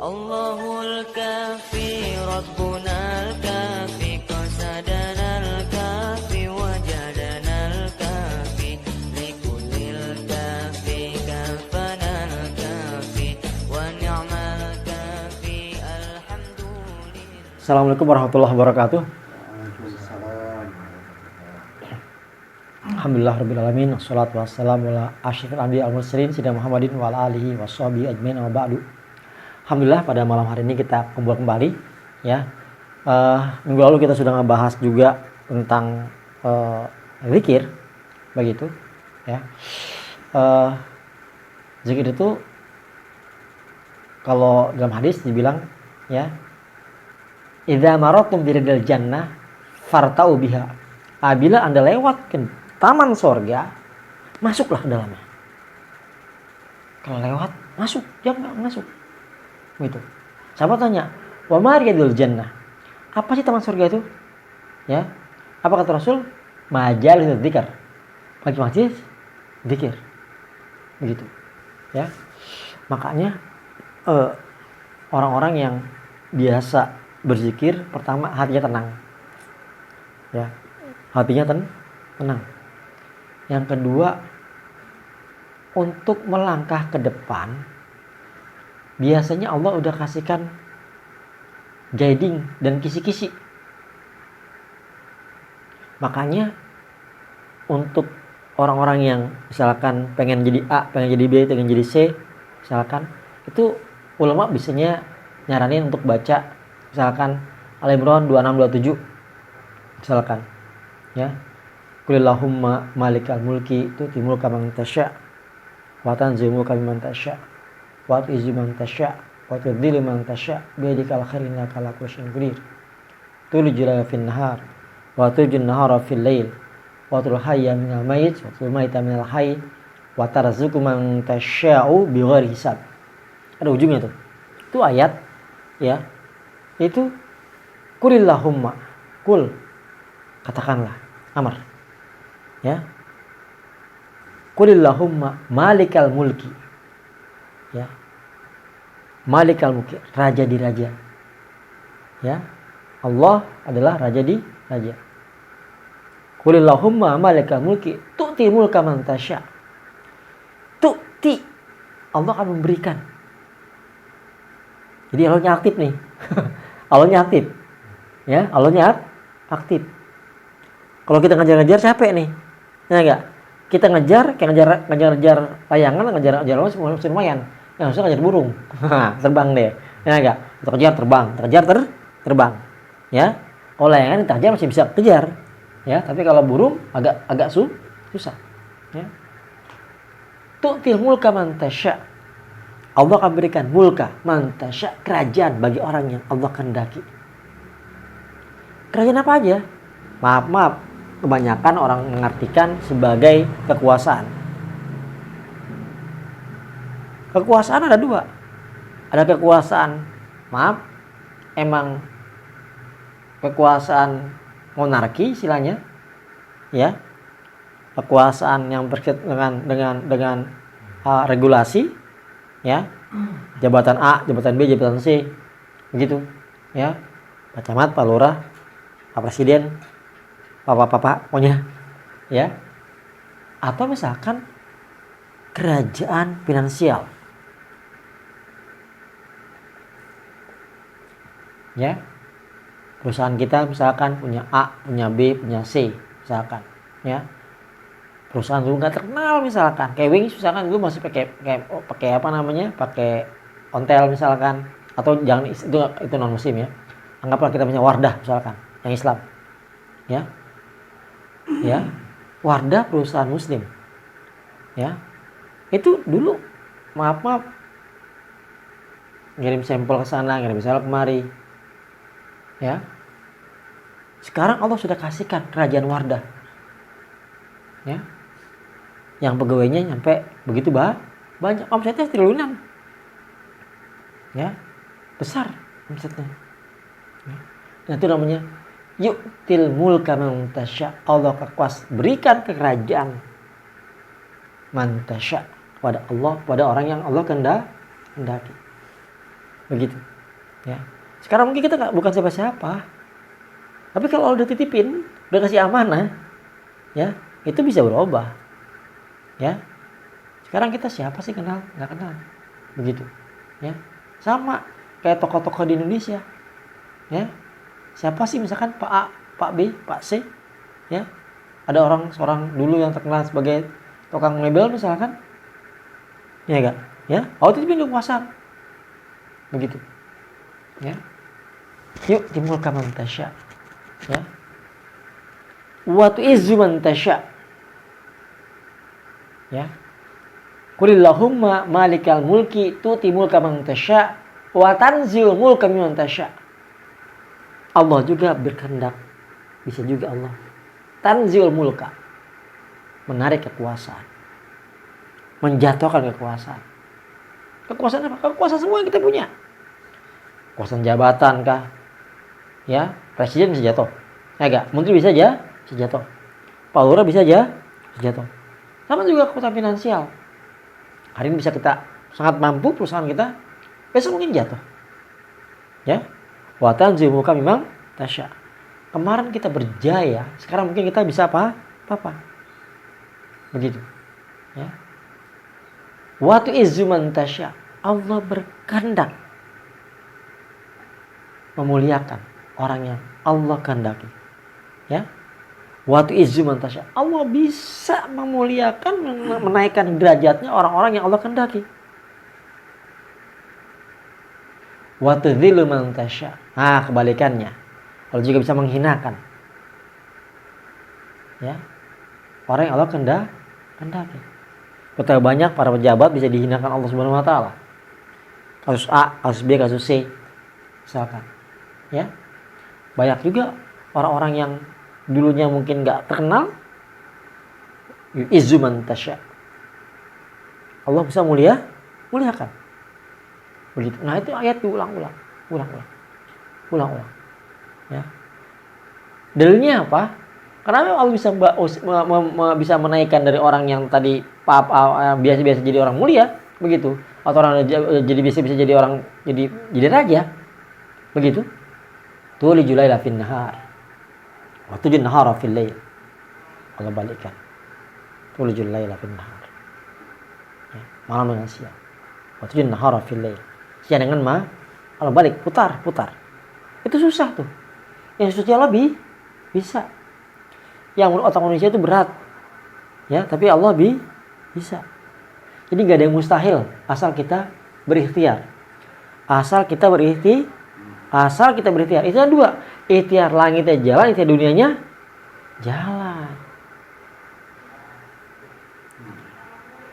Allahul kafi Rabbunal kafi qasadanal kafi wajadanal kafi likullil kafi kafanal kafi wa ni'mal kafi alhamdulillah. Assalamualaikum warahmatullahi wabarakatuh. Alhamdulillah rabbil alamin, wassalatu wassalamu ala asyrofil anbiya'i wal mursalin sayyidina Muhammadin wa ala alihi washabihi ajmain wa ba'du. Alhamdulillah pada malam hari ini kita kumpul kembali ya. Minggu lalu kita sudah ngebahas juga tentang zikir begitu ya. Zikir itu kalau dalam hadis dibilang ya, idza maratum biridil jannah fartau biha. Apabila Anda lewat ke taman sorga, masuklah ke dalamnya. Kalau lewat, masuk. Jangan nggak masuk. Gitu. Sahabat tanya, wa ma riyadul jannah? Apa sih taman sorga itu? Ya. Apa kata Rasul? Majalis dzikir. Majlis dzikir. Begitu. Ya. Makanya orang-orang yang biasa berzikir, pertama hatinya tenang. Ya. Hatinya tenang. Yang kedua, untuk melangkah ke depan, biasanya Allah udah kasihkan guiding dan kisi-kisi. Makanya untuk orang-orang yang misalkan pengen jadi A, pengen jadi B, pengen jadi C, misalkan, itu ulama biasanya nyaranin untuk baca misalkan Al-Imran 26-27 misalkan ya. Qulillahumma malikal mulki tu'ti mulka man tasya' wa tanzi'u mulka mimman tasya' wa tu'izzu man tasya' wa tudhillu man tasya' bi yadikal khairu innaka ala kulli syai'in qadir. Tulijul laila fin nahar wa tulijul nahara fil lail wa tul hayya minal mayyit wa tul mayyita minal hayy wa tarzuqu man tasya'u bighairi hisab. Ada ujungnya tuh. Itu ayat ya. Itu qulillahumma, kul, katakanlah, amar ya, qulillahumma malikal mulki ya, malikal mulki, raja di raja ya. Allah adalah raja di raja. Qulillahumma malikal mulki tu'ti mulka man tasya'. Tu'ti, Allah akan memberikan. Jadi Allahnya aktif nih. Allahnya aktif ya, Allahnya aktif. Kalau kita ngejar-ngejar capek nih. Ya enggak? Kita ngejar, kayak ngejar layangan, ngejar masih lumayan. Yang harusnya ngejar burung. Terbang deh. Ya enggak? Kita kejar terbang. Ya. Kalau layangan kita kejar masih bisa kejar. Ya, tapi kalau burung agak susah. Ya. Tu'til mulka man tasya'. Allah akan berikan mulka man tasya', kerajaan bagi orang yang Allah kehendaki. Kerajaan apa aja? Maaf. Kebanyakan orang mengartikan sebagai kekuasaan. Kekuasaan ada dua. Ada kekuasaan, emang kekuasaan monarki istilahnya, ya. Kekuasaan yang berkaitan dengan regulasi, ya. Jabatan A, jabatan B, jabatan C, begitu, ya. Pak Camat, Pak Lurah, Pak Presiden, Bapak-bapak pokoknya ya. Atau misalkan kerajaan finansial ya. Perusahaan kita misalkan punya A, punya B, punya C misalkan ya. Perusahaan dulu nggak terkenal misalkan kayak Wings misalkan dulu masih pakai apa namanya, pakai ontel misalkan, atau jangan itu non muslim ya. Anggaplah kita punya Wardah misalkan yang Islam ya. Ya, Wardah perusahaan muslim ya. Itu dulu maaf ngirim sampel ke sana, ngirim sampel kemari ya. Sekarang Allah sudah kasihkan kerajaan Wardah ya, yang pegawainya nyampe begitu banyak, omsetnya triliunan ya, besar omsetnya ya. Nah, itu namanya yu'til mulka man tasya'. Allah berikan kerajaan man tasya' pada Allah, pada orang yang Allah kehendaki. begitu. Ya, sekarang mungkin kita bukan siapa-siapa, tapi kalau udah titipin, udah kasih amanah, ya itu bisa berubah. Ya, sekarang kita siapa sih kenal? Nggak kenal, begitu. Ya, sama kayak tokoh-tokoh di Indonesia. Ya, siapa sih misalkan Pak A, Pak B, Pak C, ya ada seorang dulu yang terkenal sebagai tukang mebel misalkan, ya enggak, ya, titipin kekuasaan, begitu. Ya, yuk timul kaman tasya, ya, wa tu'izzu man tasya, ya, qulillahumma malikal mulki tu'ti mulka man tasya wa tanzil mulka mimman tasya. Allah juga berkehendak, bisa juga Allah tanzil mulka, menarik kekuasaan, menjatuhkan kekuasaan. Kekuasaan apa? Kekuasaan semua yang kita punya. Kekuasaan jabatan kah? Ya, presiden bisa jatuh. Ya enggak? Menteri bisa aja jatuh. Pak Lurah bisa aja jatuh. Sama juga kekuasaan finansial. Hari ini bisa kita sangat mampu perusahaan kita, besok mungkin jatuh. Ya. Wa tanzil mulka mimman tasya. Kemarin kita berjaya, sekarang mungkin kita bisa apa? Begitu. Ya. Wa tu'izzu man tasya. Allah berkehendak memuliakan orang yang Allah kehendaki. Ya. Wa tu'izzu man tasya. Allah bisa memuliakan, menaikkan derajatnya orang-orang yang Allah kehendaki. Wa tudhillu man tasya. Nah, kebalikannya. Allah juga bisa menghinakan. Ya. Orang yang Allah kehendaki. Betapa banyak para pejabat bisa dihinakan Allah Subhanahu wa taala. Kasus A, kasus B, kasus C. Misalkan. Ya. Banyak juga orang-orang yang dulunya mungkin enggak terkenal, yu'izzu man tasya. Allah bisa muliakan. Begitu. Nah, itu ayat diulang-ulang. Ya. Dalilnya apa? Kenapa Allah bisa menaikkan dari orang yang tadi biasa-biasa jadi orang mulia, begitu? Atau orang jadi bisa jadi orang jadi raja, begitu? Tulijul laila fin nahar wa tujun nahara fil lail. Allah balikkan. Tulijul laila fin nahar. Ya, malam dengan siang. Wa tujun nahara fil lail. Siang dengan Allah balik, putar. Itu susah tuh. Yang susah lebih bisa. Yang menurut otak manusia itu berat. Ya, tapi Allah bisa. Jadi enggak ada yang mustahil asal kita berikhtiar. Itu ada dua. Ikhtiar langitnya jalan, ikhtiar dunianya jalan.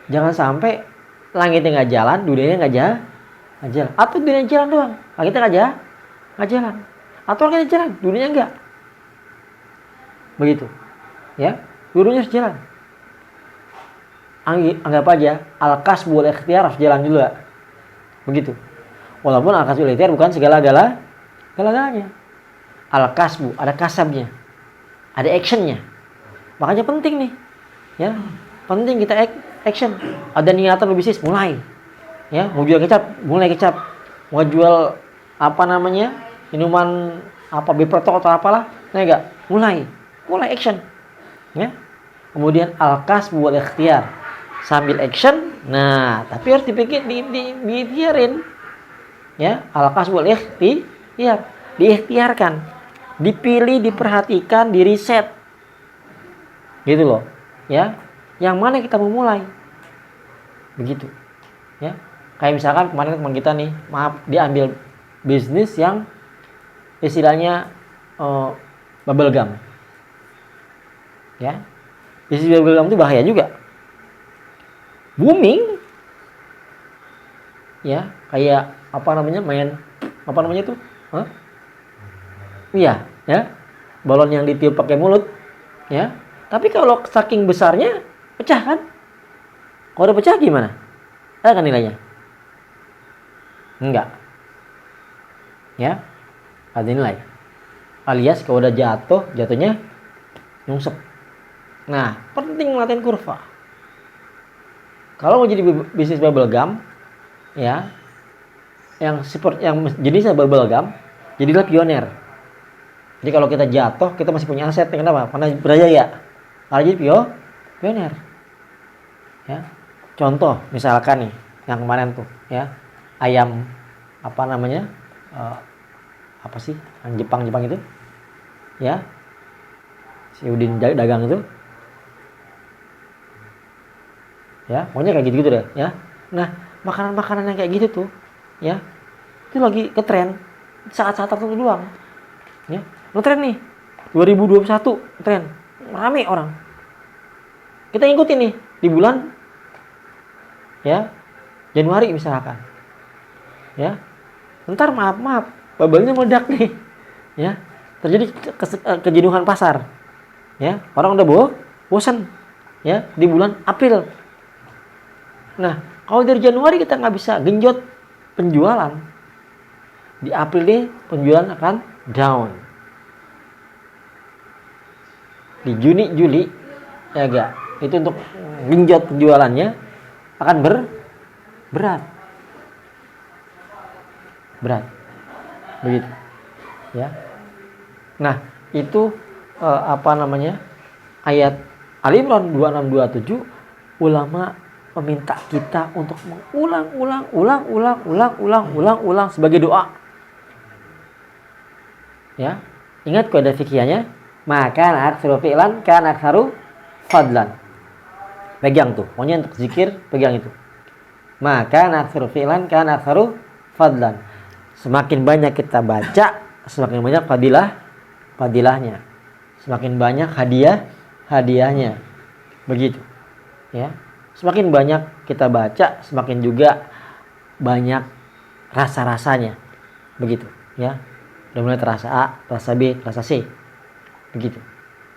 Jangan sampai langitnya enggak jalan, dunianya enggak jalan. Atau dunia jalan doang, langitnya enggak jalan. Atau langitnya jalan, dunianya enggak. Begitu. Ya, dulunya harus jalan. Anggap aja al-kasbu wal ikhtiar harus jalan dulu. Begitu. Walaupun al-kasbu wal ikhtiar bukan segala-galanya. Al-kasbu ada kasabnya. Ada actionnya. Makanya penting nih. Ya. Penting kita action. Ada niatan bisnis, mulai. Ya, mau jual kecap, mulai kecap. Mau jual minuman Beprotok atau apalah. Nah, enggak, mulai action. Ya. Kemudian al-kasbu wal ikhtiar. Sambil action, nah, tapi harus dipikir diikhtiarin. Ya, al-kasbu wal ikhtiar. Diikhtiarkan. Dipilih, diperhatikan, diriset. Gitu loh. Ya. Yang mana kita mau mulai? Begitu. Ya. Kayak misalkan kemarin teman kita nih, diambil bisnis yang istilahnya bubble gum. Ya. Bisnis bubble gum itu bahaya juga. Booming. Ya, kayak Iya, ya. Balon yang ditiup pakai mulut, ya. Tapi kalau saking besarnya pecah kan? Kalau udah pecah gimana? Ada kan nilainya? Enggak. Ya. Ada nilai. Alias kalau udah jatuhnya nyungsep. Nah, penting ngeliatin kurva. Kalau mau jadi bisnis bubble gum, ya, yang jenisnya bubble gum, jadilah pioner. Jadi kalau kita jatuh, kita masih punya aset. Kenapa? Karena berjaya. Karena jadi pioner. Ya. Contoh misalkan nih, yang kemarin tuh, ya, ayam apa namanya? Apa sih? Yang Jepang itu? Ya. Si Udin dagang itu. Ya, pokoknya kayak gitu-gitu deh, ya. Nah, makanan-makanan yang kayak gitu tuh, ya, itu lagi ketren saat-saat tertentu doang, ya. Ngetren nih 2021, tren rame orang, kita ikutin nih di bulan, ya, Januari misalkan, ya, ntar maaf bubble-nya meledak nih, ya, terjadi kejenuhan pasar, ya, orang udah bosan, ya, di bulan April. Nah, kalau dari Januari kita nggak bisa genjot penjualan, di April nih penjualan akan down. Di Juni, Juli, ya enggak, itu untuk genjot penjualannya akan berat, begitu, ya. Nah, itu apa namanya, ayat Ali Imran 26-27, ulama meminta kita untuk mengulang sebagai doa. Ya, ingat kaidah fikihnya, maka aktsaru fi'lan kan aktsaru fadlan. Pegang tuh, pokoknya untuk zikir pegang itu. Maka aktsaru fi'lan kan aktsaru fadlan. Semakin banyak kita baca, semakin banyak fadilahnya. Semakin banyak hadiahnya. Begitu. Ya. Semakin banyak kita baca, semakin juga banyak rasa-rasanya. Begitu, ya. Udah mulai terasa A, terasa B, terasa C. Begitu,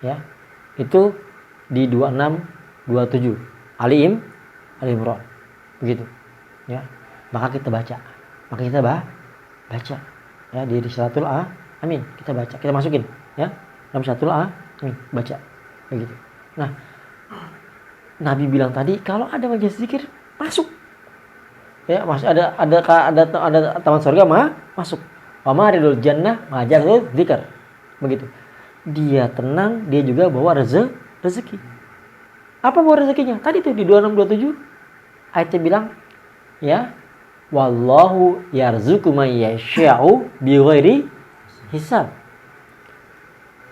ya. Itu di 26-27 Ali Imran. Begitu, ya. Maka kita baca. Ya, di Risalatul Amin kita baca, kita masukin, ya. Dalam Risalatul Amin baca. Begitu. Nah, Nabi bilang tadi kalau ada majelis zikir masuk, ya, masih ada taman surga masuk. Wa maridul jannah majalul zikr. Begitu. Dia tenang, dia juga bawa rezeki. Apa bawa rezekinya? Tadi tuh di 26-27 ayatnya bilang, ya, wallahu yarzuqu may yasha'u bighairi hisab.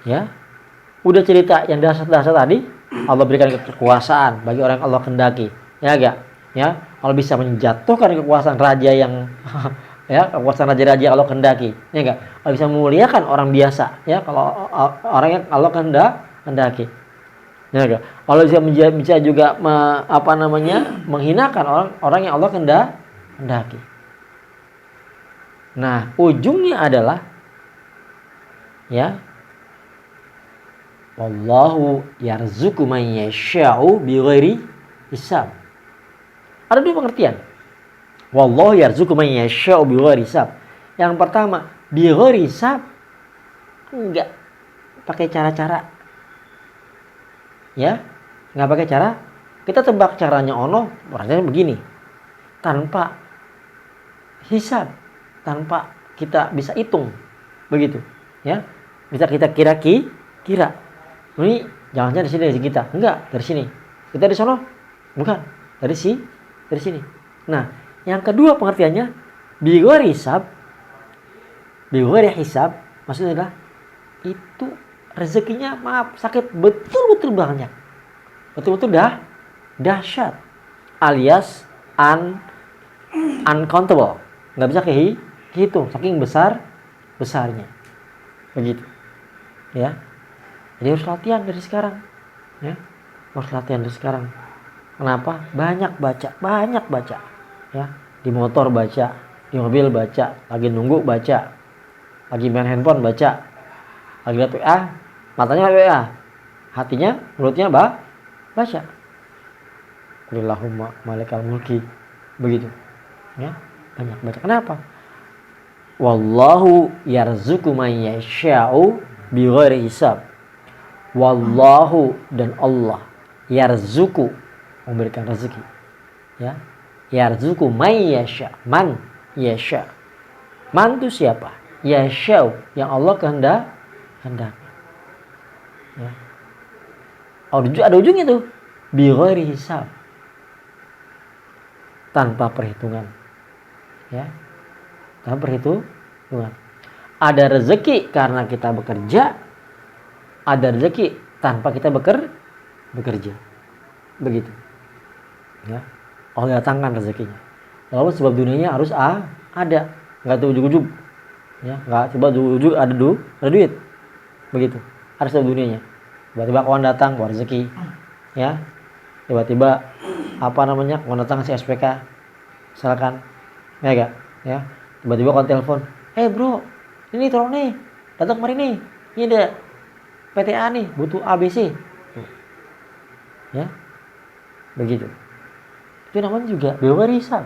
Ya. Udah cerita yang dasar-dasar tadi. Allah berikan kekuasaan bagi orang yang Allah kehendaki, ya enggak, ya. Allah bisa menjatuhkan kekuasaan raja yang ya, kekuasaan raja-raja Allah kehendaki, ya enggak. Allah bisa memuliakan orang biasa, ya, kalau orang yang Allah kehendaki, ya enggak. Allah bisa juga menghinakan orang yang Allah kehendaki. Nah, ujungnya adalah, ya, wallahu yarzuqu man yasha'u bighairi hisab. Ada dua pengertian. Wallahu yarzuqu man yasha'u bighairi hisab. Yang pertama, bighairi hisab, enggak pakai cara-cara. Ya, enggak pakai cara. Kita tebak caranya ono, rasanya begini. Tanpa hisab, tanpa kita bisa hitung. Begitu, ya. Bisa kita kira. Ini jangan-jangan dari kita. Enggak, dari sini. Kita di sono? Bukan, dari sini. Nah, yang kedua pengertiannya bighairi hisab maksudnya adalah itu rezekinya sakit betul-betul banyak. Betul-betul dahsyat. Alias uncountable. Enggak bisa kehitung saking besarnya. Begitu. Ya. Jadi harus latihan dari sekarang, ya. Harus latihan dari sekarang. Kenapa? Banyak baca, ya. Di motor baca, di mobil baca, lagi nunggu baca, lagi main handphone baca, lagi lihat WA, matanya WA, hatinya, mulutnya baca. Qulillahumma malikal mulki, begitu, ya. Banyak baca. Kenapa? Wallahu yarzuqu man yasha'u bighairi hisab. Wallahu, dan Allah, yarzuku, memberikan rezeki, ya. Yarzuku man yasha, Man itu siapa? Ya syau, yang Allah kehendak. Ya. Ada ujungnya tuh. Bi ghairi hisab. Tanpa perhitungan. Ya. Tanpa perhitungan. Ada rezeki karena kita bekerja, ada rezeki tanpa kita bekerja. Begitu. Ya. Allah datangkan rezekinya. Walaupun sebab dunianya harus ada, nggak tuh ujug-ujug. Ya, nggak sebab ujug ada duit. Begitu. Harus sebab dunianya. Tiba-tiba kawan datang, kawan rezeki. Ya. Tiba-tiba kawan datang ngasih SPK. Silakan. Ya enggak? Ya. Tiba-tiba kawan telepon, bro, ini tolong nih, datang kemari nih. Ini ada PTA nih, butuh ABC. Ya. Begitu. Itu namanya juga bewarisan.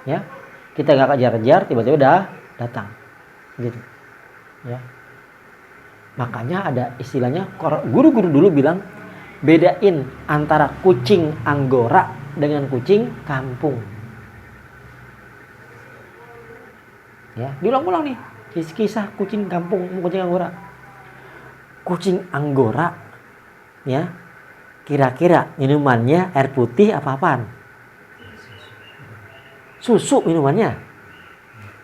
Ya. Kita enggak kejar-kejar, tiba-tiba datang. Gitu. Ya. Makanya ada istilahnya, guru-guru dulu bilang, bedain antara kucing Anggora dengan kucing kampung. Ya, diulang-ulang nih. Kisah kucing kampung, kucing Anggora. Kucing Anggora, ya, kira-kira minumannya air putih apa-apaan? Susu minumannya.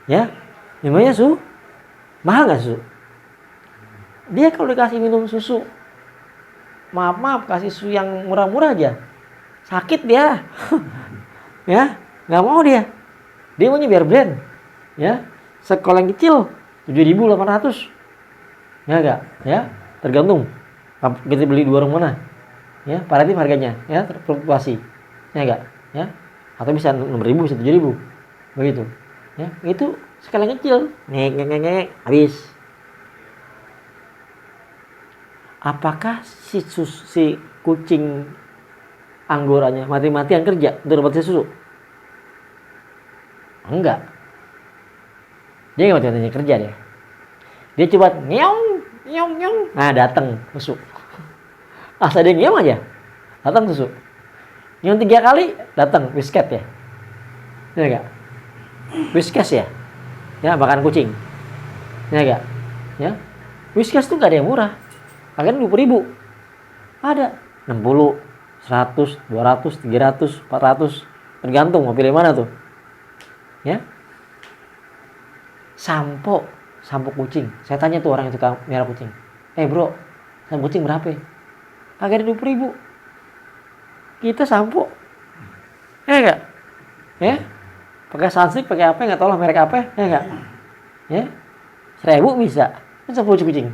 Ya, minumannya susu. Mahal nggak susu? Dia kalau dikasih minum susu, maaf kasih susu yang murah-murah aja, sakit dia. Ya, nggak mau dia maunya biar blend. Ya, sekolah yang kecil 7.800. Ya enggak? Ya, tergantung kita beli di warung mana. Ya, variatif harganya, ya, terfluktuasi. Ya enggak? Ya, atau bisa 6.000, bisa 7.000. Begitu. Ya, itu skala kecil. Ngek habis. Apakah si kucing Anggoranya mati-matian kerja untuk dapat susu? Enggak. Dia enggak mati-matian kerja dia. Dia coba nyong. Nah, datang susu. Asal dia nyium aja, datang susu. Nyium 3 kali, datang whisket ya. Ya enggak? Whiskas ya. Ya, makan kucing. Ya enggak? Ya. Whiskas tuh enggak ada yang murah. Harganya 20.000. Ada 60, 100, 200, 300, 400, tergantung mau pilih mana tuh. Ya. Sampo kucing. Saya tanya tuh orang yang tukang merah kucing. Bro, sampo kucing berapa? Harganya 20.000. Kita sampo. Ya enggak? Ya. Pakai sunsilk, pakai apa enggak tahu lah merek apa, ya enggak? Ya. 1.000 bisa. Kan sampo kucing.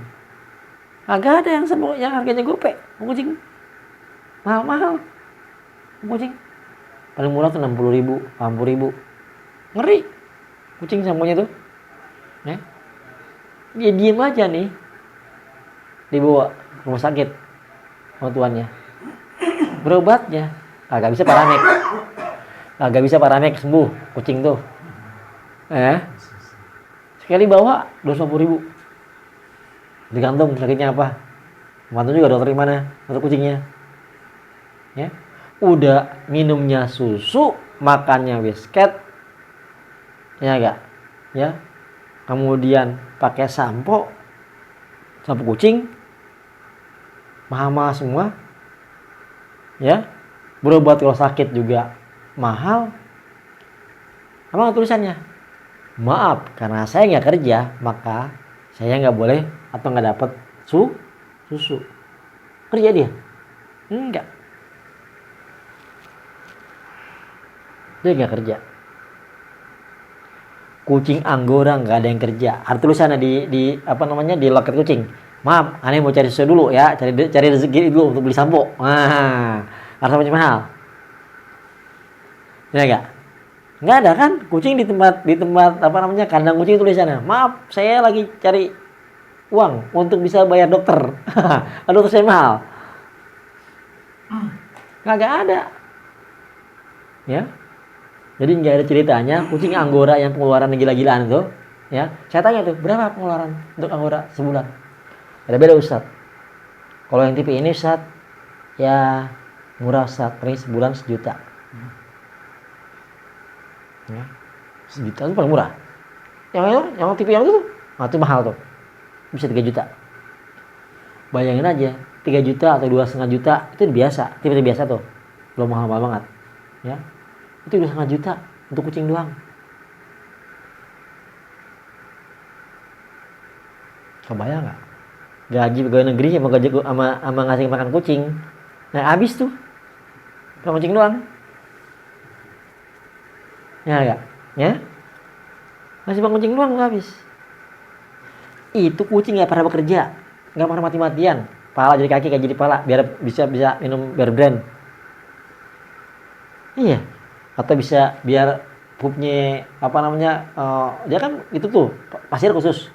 Agak ada yang sampo yang harganya gope. Kucing mahal. Kucing paling murah tuh 60.000, 80.000. Ngeri. Kucing samponya tuh. Ya. Dia diem aja nih. Dibawa ke rumah sakit sama tuannya. Berobatnya agak bisa paramek sembuh kucing tuh. Sekali bawa 250.000. Digantung sakitnya apa. Mantu juga dokter di mana untuk kucingnya. Ya. Udah minumnya susu, makannya whisket. Ya enggak? Ya. Kemudian pakai sampo kucing. Mahal semua. Ya. Berobat kalau sakit juga mahal. Apa tulisannya? Maaf, karena saya nggak kerja, maka saya nggak boleh atau nggak dapat susu. Kerja dia? Enggak. Dia nggak kerja. Kucing Anggora nggak ada yang kerja. Ada tulisannya di loket kucing. Maaf, aneh mau cari susu dulu ya, cari rezeki dulu untuk beli sampo. Harus sampo mahal. Ya enggak? Enggak ada kan kucing di tempat kandang kucing tulisannya. Maaf, saya lagi cari uang untuk bisa bayar dokter. Dokter saya mahal. Enggak ada. Ya. Jadi enggak ada ceritanya kucing Anggora yang pengeluaran gila-gilaan itu, ya. Saya tanya tuh, berapa pengeluaran untuk Anggora sebulan? Beda-beda Ustaz. Kalau yang tipe ini Ustaz, ya murah Ustaz, paling sebulan 1 juta. Ya. 1 juta itu paling murah. Yang TV yang itu, nah itu mahal tuh. Bisa 3 juta. Bayangin aja, 3 juta atau 2,5 juta itu biasa, TV biasa tuh. Belum mahal-mahal banget. Ya. Itu 2,5 juta untuk kucing doang. Kebayang nggak? Gaji pegawai negeri sama ngasih makan kucing. Nah, habis tuh. Kalau kucing doang. Ya enggak? Ya? Ngasih makan kucing doang nggak habis. Itu kucing nggak pernah bekerja, nggak pernah mati-matian. Pala jadi kaki, kayak jadi pala, biar bisa minum Bear Brand. Iya. Atau bisa biar pupnya apa namanya? Dia kan itu tuh pasir khusus.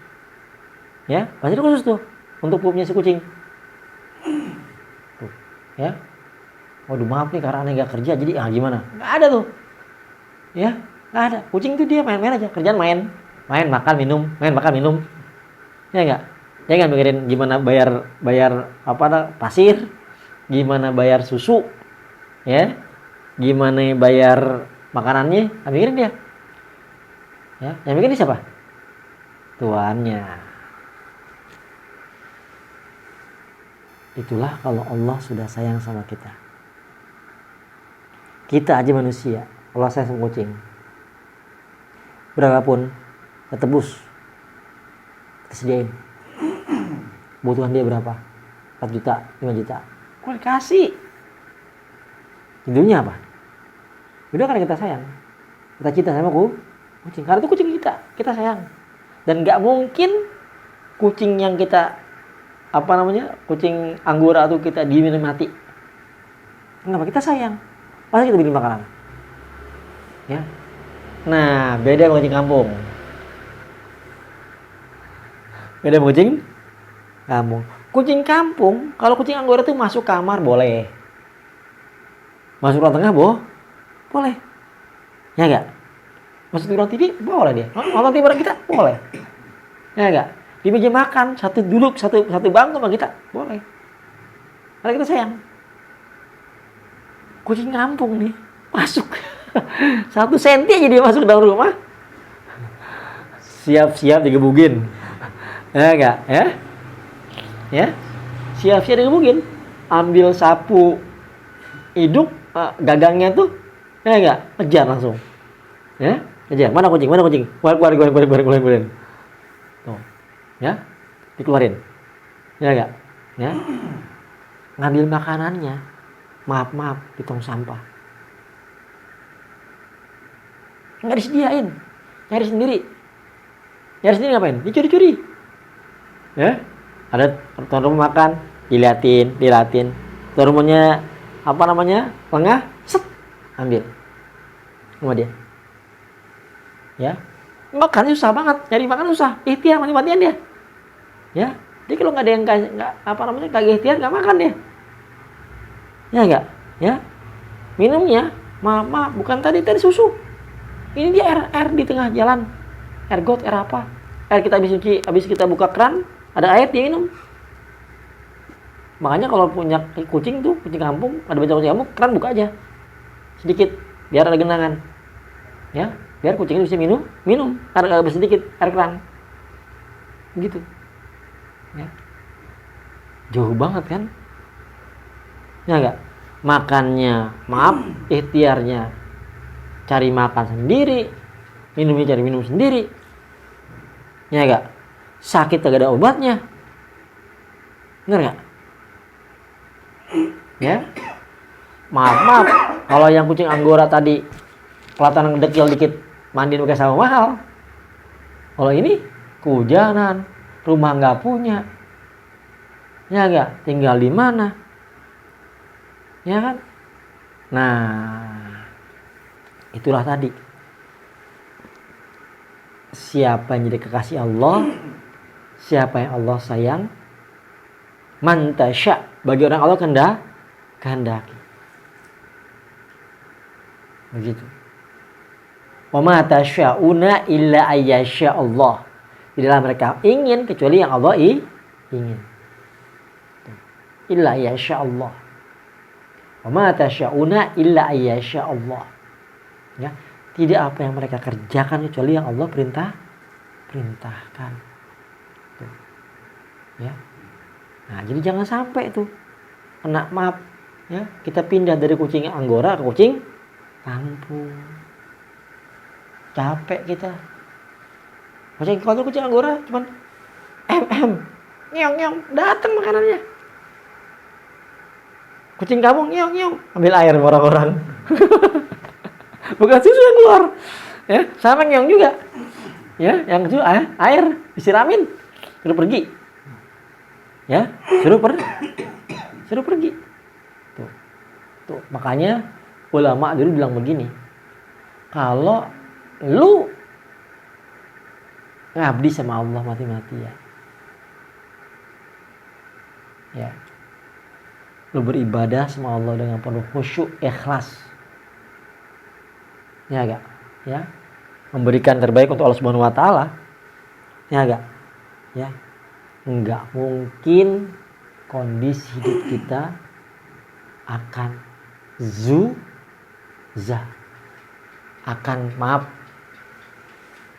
Ya, pasir khusus tuh untuk pupnya si kucing. Tuh, ya. Waduh maaf nih karena aneh nggak kerja jadi gimana? Nggak ada tuh. Ya, nggak ada. Kucing tuh dia main-main aja, kerjaan main makan minum, main makan minum. Ya enggak? Jangan mikirin gimana bayar pasir, gimana bayar susu, ya, gimana bayar makanannya, mikirin dia. Ya, yang mikirin siapa? Tuannya. Itulah kalau Allah sudah sayang sama kita. Kita aja manusia, Allah sayang sama kucing. Berapapun, kita tebus. Sediain. Kebutuhan dia berapa? 4 juta, 5 juta. Kok dikasih? Intinya apa? Udah karena kita sayang. Kita cinta sama kucing. Karena itu kucing kita sayang. Dan gak mungkin kucing yang kita kucing anggora itu kita diemin mati. Kenapa? Kita sayang. Pasti kita bikin makanan. Ya. Nah, beda sama kucing kampung. Beda kucing kampung. Kucing kampung, kalau kucing anggora tuh masuk kamar boleh. Masuk ruang tengah boleh. Ya enggak? Masuk di ruang TV boleh dia. Nonton TV bareng kita boleh. Ya enggak? Di meja makan satu duduk satu bangku sama kita boleh. Karena kita sayang. Kucing kampung nih masuk 1 senti aja dia masuk ke dalam rumah. Siap-siap digebugin. Ya enggak? Ya? Siap-siap digebugin. Ambil sapu hidup gagangnya tuh. Ya enggak? Kejar langsung. Ya? Kejar. Mana kucing? Keluarin. Tuh. Ya? Dikeluarin. Ya enggak? Ya? Ngambil makanannya. Maaf, di tong sampah. Enggak disediain. Nyari sendiri ngapain? Dicuri-curi. Ya? Ada tuan rumah makan, diliatin. Tuan rumahnya lengah, set, ambil. Sama dia. Ya. Makan susah banget, nyari makan susah. Ikhtiar mati-matian dia. Ya. Jadi kalau enggak ada yang kagak ikhtiar enggak makan dia. Ya enggak? Ya. Minumnya, maaf, bukan tadi susu. Ini dia air di tengah jalan. Air got, air apa? Air kita habis kita buka keran, ada air dia minum. Makanya kalau punya kucing kampung, ada banyak kucing kampung, keran buka aja. Sedikit, biar ada genangan. Ya, biar kucingnya bisa minum, karena agak sedikit air keran. Begitu. Ya. Jauh banget kan? Ya enggak? Makannya, ikhtiarnya cari makan sendiri, minumnya cari minum sendiri. Ya enggak? Sakit gak ada obatnya. Bener enggak? Ya? Maaf, kalau yang kucing anggora tadi kelihatan ngedekil dikit, mandiin pakai sabun mahal. Kalau ini kehujanan, rumah nggak punya, ya nggak, tinggal di mana, ya kan? Nah, itulah tadi. Siapa yang jadi kekasih Allah, siapa yang Allah sayang, man tasya, bagi orang Allah kehendaki. Begitu. Wa ma tasya'una illa ayyasha Allah. Tidaklah mereka ingin kecuali yang Allah ingin. Illa ayyasha Allah. Wa ma tasya'una illa ayyasha Allah. Ya, tidak apa yang mereka kerjakan kecuali yang Allah perintahkan. Tuh. Ya. Nah, jadi jangan sampai tuh kena maaf ya, kita pindah dari kucing Anggora ke kucing kampung. Capek kita. Kalau kucing Anggora cuman ngeong datang makanannya. Kucing kampung ngeong ambil air orang-orang. Bukan susu yang keluar. Ya, sama ngeong juga. Ya, yang itu air disiramin, suruh pergi. Ya, suruh pergi. Tuh, makanya ulama dulu bilang begini. Kalau lu ngabdi sama Allah mati-matian. Ya. Lu beribadah sama Allah dengan penuh khusyuk, ikhlas. Ya enggak? Ya. Memberikan terbaik untuk Allah Subhanahu wa taala. Ya enggak? Ya. Enggak mungkin kondisi hidup kita akan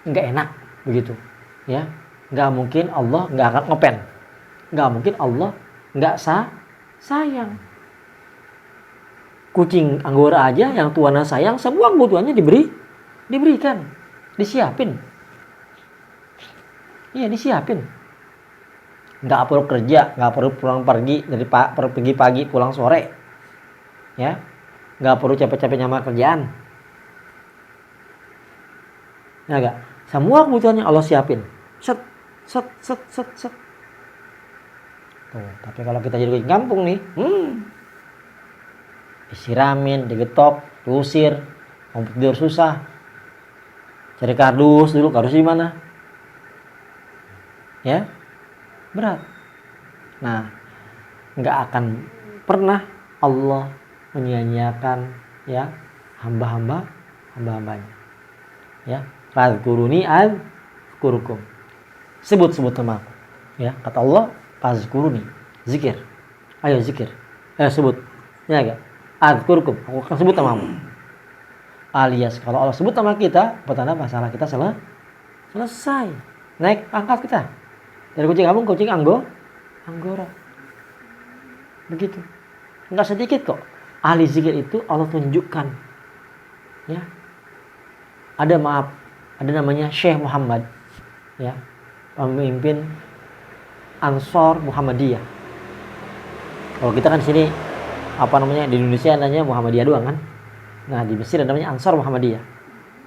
enggak enak begitu. Ya. Enggak mungkin Allah enggak akan ngopen. Enggak mungkin Allah enggak sayang. Kucing Anggora aja yang tuannya sayang, semua kebutuhannya diberikan, disiapin. Iya, disiapin. Nggak perlu kerja, nggak perlu pulang pergi pergi pagi pulang sore, ya, nggak perlu capek-capek nyamar kerjaan, ya nggak. Semua kebutuhannya Allah siapin, set. Tuh, tapi kalau kita jadi kucing kampung nih, disiramin, digetok, diusir, mau tidur susah, cari kardus dulu, kardus di mana? Ya, berat. Nah, nggak akan pernah Allah menyia-nyiakan ya hamba-hambanya. Ya, fazkuruni azkurukum. Sebut nama aku. Ya, kata Allah, fazkuruni, zikir. Ayo zikir. Sebut. Ya enggak? Azkurukum, aku akan sebut namamu. Alias kalau Allah sebut nama kita, pertanda masalah kita selesai. Naik pangkat kita. Dari kucing kampung ke kucing Anggora. Begitu. Enggak sedikit kok. Ahli zikir itu Allah tunjukkan. Ya. Ada namanya Syekh Muhammad. Ya. Pemimpin Ansor Muhammadiyah. Kalau kita kan sini di Indonesia namanya Muhammadiyah doang kan. Nah, di Mesir namanya Ansor Muhammadiyah.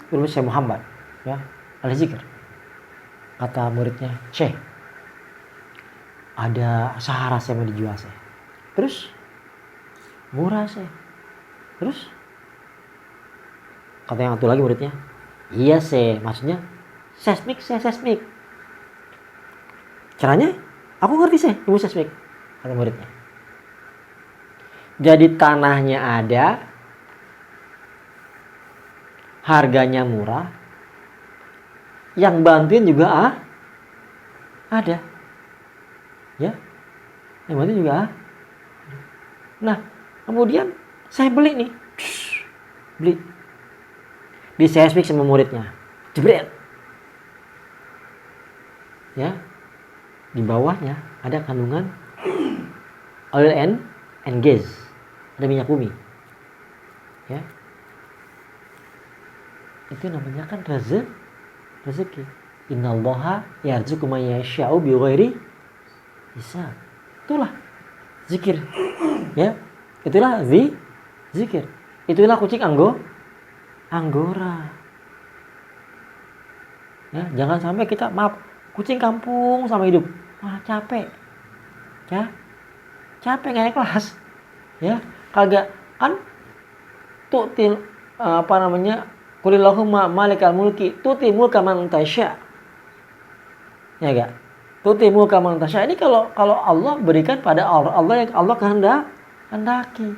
Itu Syekh Muhammad, ya, ahli zikir. Kata muridnya, "Syekh, ada Sahara saya mau dijual, Syekh." Terus murah, Syekh. Terus kata yang satu lagi muridnya, "Iya, Syekh, maksudnya seismik. Caranya aku ngerti, Syekh, ilmu seismik." Kata muridnya. Jadi tanahnya ada, harganya murah, yang bantuin juga ada, ya, yang bantuin juga Nah, kemudian saya beli nih, di seismik sama muridnya, jebret, ya, di bawahnya ada kandungan oil and gas, ada minyak bumi, ya, itu namanya kan rezeki. Innallaha yarzuqu man yasha'u bighairi hisab. Itulah zikir, ya, itulah zikir, itulah kucing Anggora. Ya, jangan sampai kita kucing kampung sama hidup, capek nggak ikhlas, ya, kagak kan tutil Qulillahumma malikal mulki tuti mulka man tasya. Ya enggak? Tuti mulka man tasya. Ini kalau Allah berikan pada Allah yang Allah kehendaki.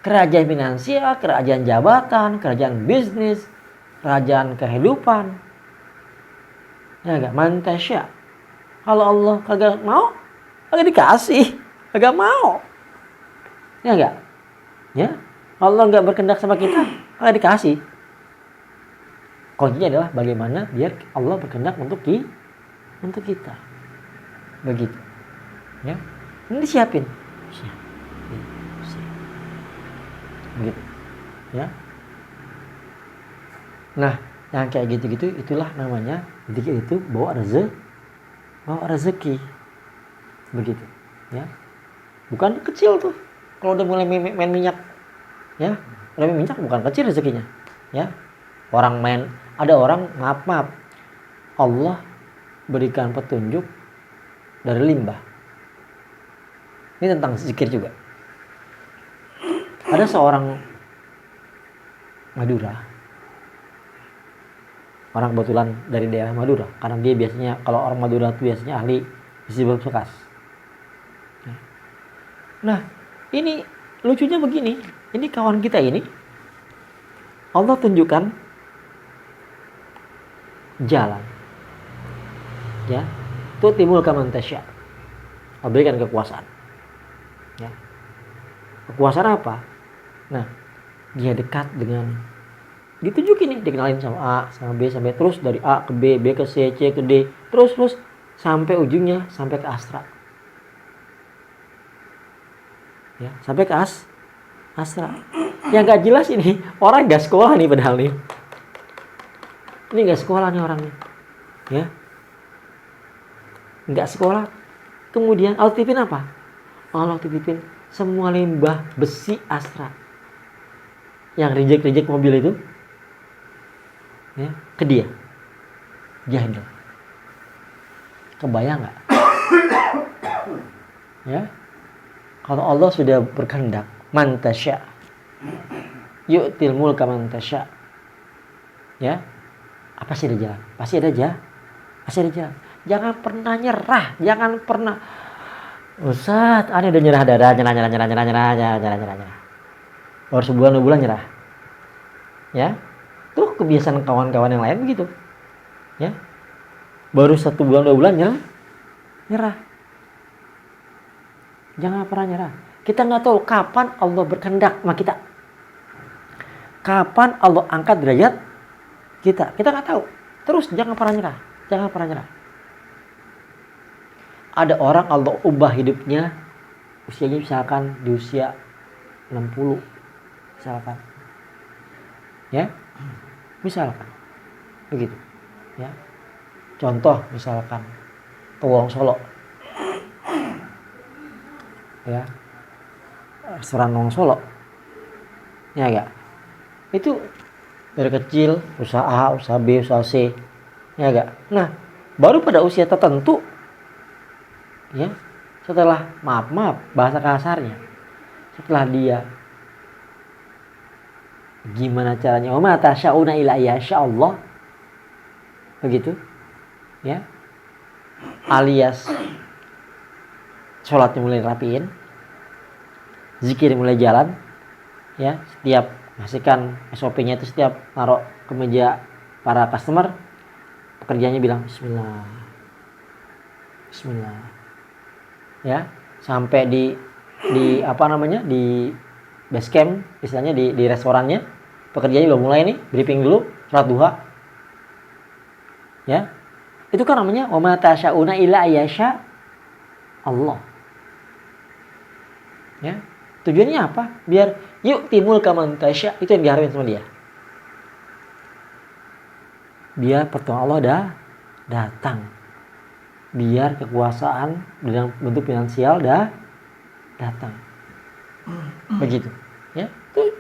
Kerajaan finansial, kerajaan jabatan, kerajaan bisnis, kerajaan kehidupan. Ya enggak? Man tasya. Kalau Allah kagak mau, kagak dikasih, kagak mau. Ya enggak? Ya. Allah enggak berkehendak sama kita, kagak dikasih. Kuncinya adalah bagaimana biar Allah berkehendak untuk kita. Begitu. Ya. Ini disiapin. Begitu. Ya. Nah, yang kayak gitu-gitu itulah namanya zikir itu bawa rezeki. Begitu. Ya. Bukan kecil tuh. Kalau udah mulai main minyak, ya, udah main minyak bukan kecil rezekinya. Ya. Ada orang maaf. Allah berikan petunjuk dari limbah. Ini tentang zikir juga. Ada seorang Madura. Orang kebetulan dari daerah Madura. Karena dia biasanya, kalau orang Madura itu biasanya ahli besi bekas. Nah, ini lucunya begini. Ini kawan kita ini, Allah tunjukkan jalan. Ya. Itu timul kaman tasya. Allah berikan kekuasaan. Ya. Kekuasaan apa? Nah, dia dekat dengan, ditunjukin nih, dikenalin sama A, sama B, sampai terus dari A ke B, B ke C, C ke D, terus sampai ujungnya, sampai ke Astra. Ya, sampai ke Astra. Yang gak jelas ini, orang gak sekolah nih padahal nih. Ini gak sekolah nih orang nih. Ya. Gak sekolah. Kemudian Allah titipin apa? Allah titipin semua limbah besi Astra. Yang reject mobil itu, ya, ke dia. Jahil. Kebayang nggak? Ya, kalau Allah sudah berkehendak, man tasya, yu'til mulka man tasya. Ya, apa sih ada jalan? Pasti ada jalan. Jangan pernah nyerah, jangan pernah. Ustaz, aneh udah nyerah. Baru sebulan 2 bulan nyerah. Ya. Tuh kebiasaan kawan-kawan yang lain begitu. Ya. Baru 1 bulan 2 bulan nyerah. Jangan pernah nyerah. Kita nggak tahu kapan Allah berkehendak sama kita. Kapan Allah angkat derajat kita. Kita nggak tahu. Terus jangan pernah nyerah. Ada orang Allah ubah hidupnya, usianya misalkan di usia 60. Misalkan. Ya. Misalkan. Begitu. Ya. Contoh misalkan Wong Solo. Ya. Restoran Wong Solo. Ya enggak? Itu dari kecil usaha A, usaha B, usaha C. Ya enggak? Nah, baru pada usia tertentu, ya, setelah maaf bahasa kasarnya, setelah dia gimana caranya, wa ma tasyauna illa Allah, begitu, ya, alias sholatnya mulai rapiin, zikir mulai jalan, ya, setiap ngasihkan SOP-nya itu setiap naruh ke meja para customer, pekerjaannya bilang Bismillah, ya, sampai di apa namanya, di base camp, istilahnya di restorannya, pekerjaannya belum mulai nih, briefing dulu, sholat duha, ya, itu kan namanya wa ma tasyauna illa ayyasha Allah, ya, tujuannya apa? Biar yuk timul kaman tasya, itu yang diharapin sama dia, biar pertolongan Allah datang, biar kekuasaan dalam bentuk finansial datang, begitu, ya.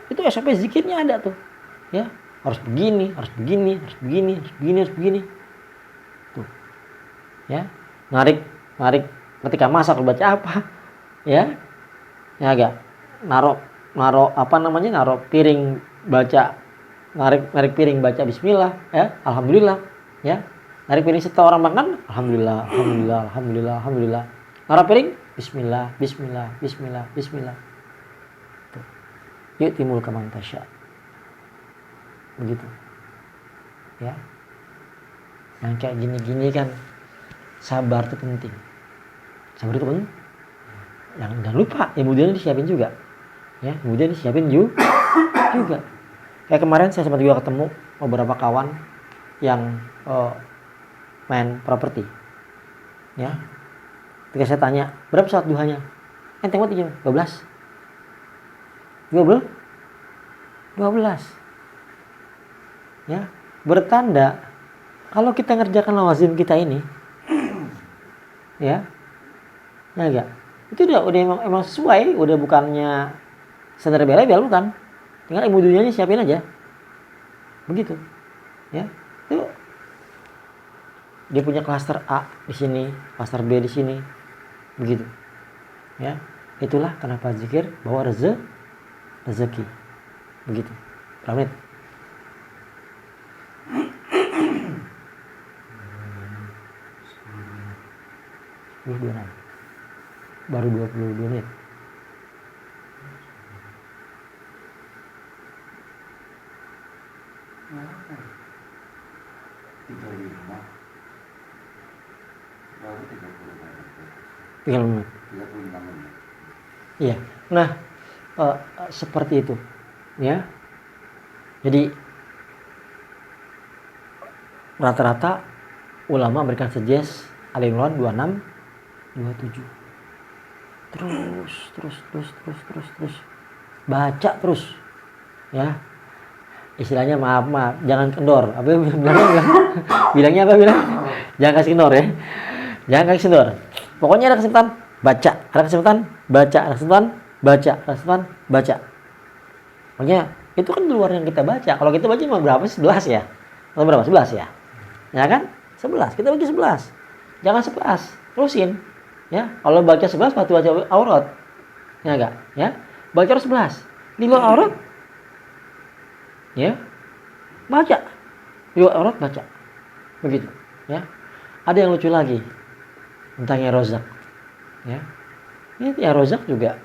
Itu SOP zikirnya ada tuh, ya, harus begini, tuh, ya, narik ketika masak baca apa, ya agak naruh apa namanya, naruh piring baca, narik piring baca Bismillah, ya, alhamdulillah, ya. Narik piring setelah orang makan, alhamdulillah. Naruh piring, Bismillah. Tuh. Yuk timul kaman tasya. Begitu. Ya. Yang kayak gini-gini kan sabar itu penting. Jangan lupa, kemudian disiapin juga. Ya, kemudian disiapin juga. Kayak kemarin saya sempat juga ketemu beberapa kawan yang main properti. Ya. Ketika saya tanya, berapa sholat duhanya? Enteng banget jam 12. 12. Ya, bertanda kalau kita ngerjakan lawazim kita ini ya enggak. Itu udah emang sesuai, udah bukannya standar bela-bela bukan. Tinggal ilmu dunianya siapin aja. Begitu. Ya. Itu dia punya klaster A di sini, klaster B di sini. Begitu. Ya. Itulah kenapa zikir bawa rezeki. Begitu. Berapa menit? Baru 22 menit. Tiga menit. Iya. Nah, seperti itu. Ya. Jadi rata-rata ulama memberikan suggest Ali Imran 26 27. Terus. Baca terus. Ya. Istilahnya maaf, jangan kendor. Apa bilangnya apa bilang? Jangan kasih kendor ya. Jangan kasih kendor. Pokoknya ada kesempatan baca, ada kesempatan baca, ada kesempatan baca, ada kesempatan baca. Pokoknya itu kan di luar yang kita baca. Kalau kita baca cuma berapa? 11 ya. Atau berapa? 11 ya. Ya kan? 11. Kita baca 11. Jangan 11. Terusin. Ya, kalau baca 11 pasti baca aurat. Ya enggak? Ya. Baca harus 11. Di luar aurat ya. Baca. Di luar aurat baca. Begitu, ya. Ada yang lucu lagi tentang ya rozak. Ya. Ini ya rozak juga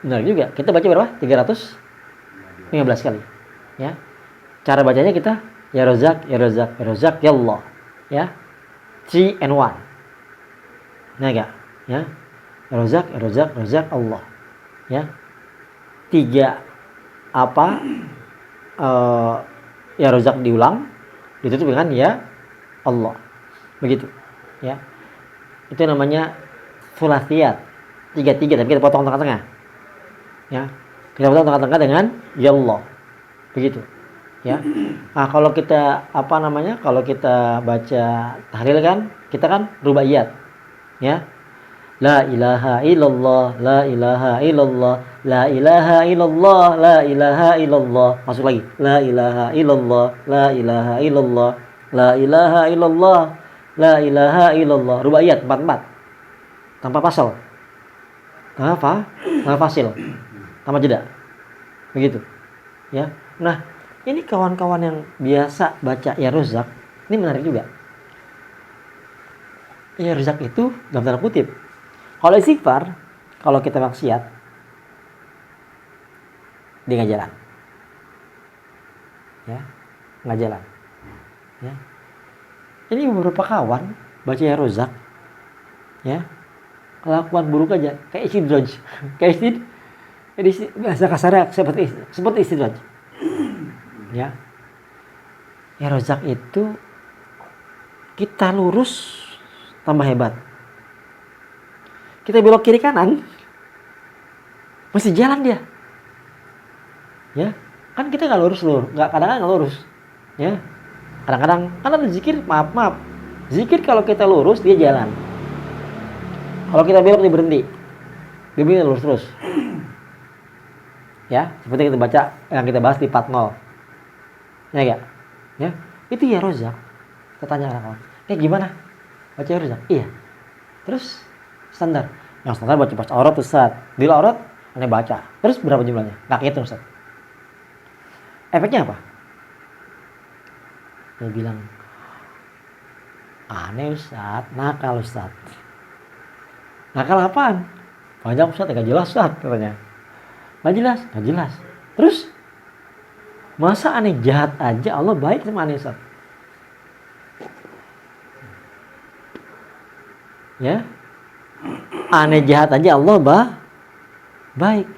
benar juga. Kita baca berapa? 315 kali. Ya. Cara bacanya kita ya rozak, ya rozak, ya rozak, ya Allah. Ya. 3 and 1. Nah, enggak? Ya. Ya rozak, ya rozak, rozak Allah. Ya. 3 apa? Ya rozak diulang, ditutup dengan ya Allah. Begitu. Ya. Itu namanya sulasiyat. 3 tapi kita potong tengah-tengah. Ya. Kita potong tengah-tengah dengan ya Allah. Begitu. Ya. Nah, kalau kita kalau kita baca tahlil kan, kita kan rubaiyat. Ya. La ilaha illallah, la ilaha illallah, la ilaha illallah, la ilaha illallah. Masuk lagi. La ilaha illallah, la ilaha illallah, la ilaha illallah, la ilaha illallah. Rubaiyat 44. Tanpa pasal. Tanpa fasil. Tanpa jeda. Begitu. Ya. Nah, ini kawan-kawan yang biasa baca ya rozak, ini menarik juga. Ya rozak itu dalam tanda kutip. Kalau istighfar, kalau kita maksiat, dia nggak jalan. Ya, nggak jalan. Ya. Ini beberapa kawan baca ya rozak, ya, kelakuan buruk aja, kayak istidraj, kayak bahasa kasarnya seperti istidraj. Ya, ya rozak itu kita lurus tambah hebat. Kita belok kiri kanan, masih jalan dia. Ya, kan kita nggak lurus kadang-kadang nggak lurus. Ya, kadang-kadang kan ada zikir, maaf. Zikir kalau kita lurus dia jalan. Kalau kita belok dia berhenti. Dia berhenti lurus terus. Ya, seperti kita baca yang kita bahas di 40. Ya enggak? Ya, itu ya rozak. Kita tanya orang-orang, gimana? Baca ya rozak? Iya. Terus standar. Yang standar baca aurat Ustaz. Di aurat aneh baca. Terus berapa jumlahnya? Enggak kehitung Ustaz. Efeknya apa? Dia bilang, aneh Ustaz, nakal Ustaz. Nakal apaan? Banyak Ustaz, enggak jelas Ustaz katanya. Enggak jelas. Terus masa aneh jahat aja Allah baik sama aneh Ustaz? Ya. Aneh jahat aja Allah baik.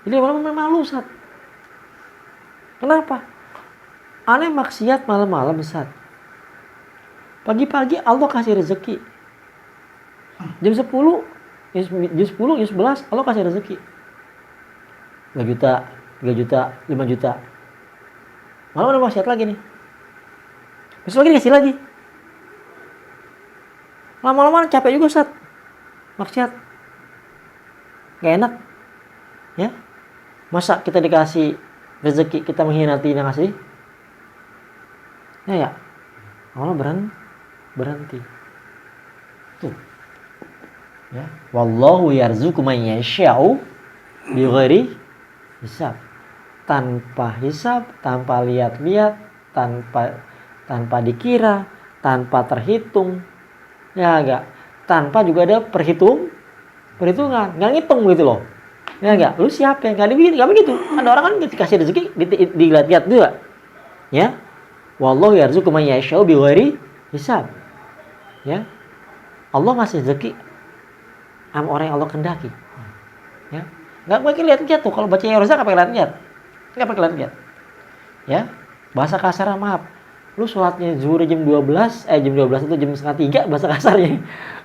Jadi orang malu Ustaz. Kenapa? Aneh maksiat malam-malam Ustaz. Pagi-pagi Allah kasih rezeki. Jam 10, jam 10, jam 11 Allah kasih rezeki. 2 juta, 3 juta, 5 juta. Malam ada maksiat lagi nih. Besok lagi dikasih lagi. Lama-lama capek juga Ustaz. Maksiat. Gak enak. Ya. Masa kita dikasih rezeki kita mengkhianati yang ngasih? Ya. Allah berhenti. Tuh. Ya. Wallahu yarzuqu man yasha'u bighairi hisab. Tanpa hisab, tanpa lihat-lihat, tanpa dikira, tanpa terhitung. Ya enggak. Tanpa juga ada perhitungan. Enggak ngitung gitu loh. Ya enggak. Lu siapa yang enggak begitu. Ada orang kan dikasih rezeki dilihat-lihat juga. Ya. Wallahu yarzuqu man yasha'u bighairi hisab. Ya. Allah ngasih rezeki sama orang yang Allah kehendaki. Ya. Enggak pakai lihat-lihat tuh. Kalau baca ya rozak apa lihat-lihat? Enggak pakai lihat-lihat. Ya. Bahasa kasar maaf. Lu sholatnya zuhur jam 12 itu jam setengah 3 bahasa kasarnya.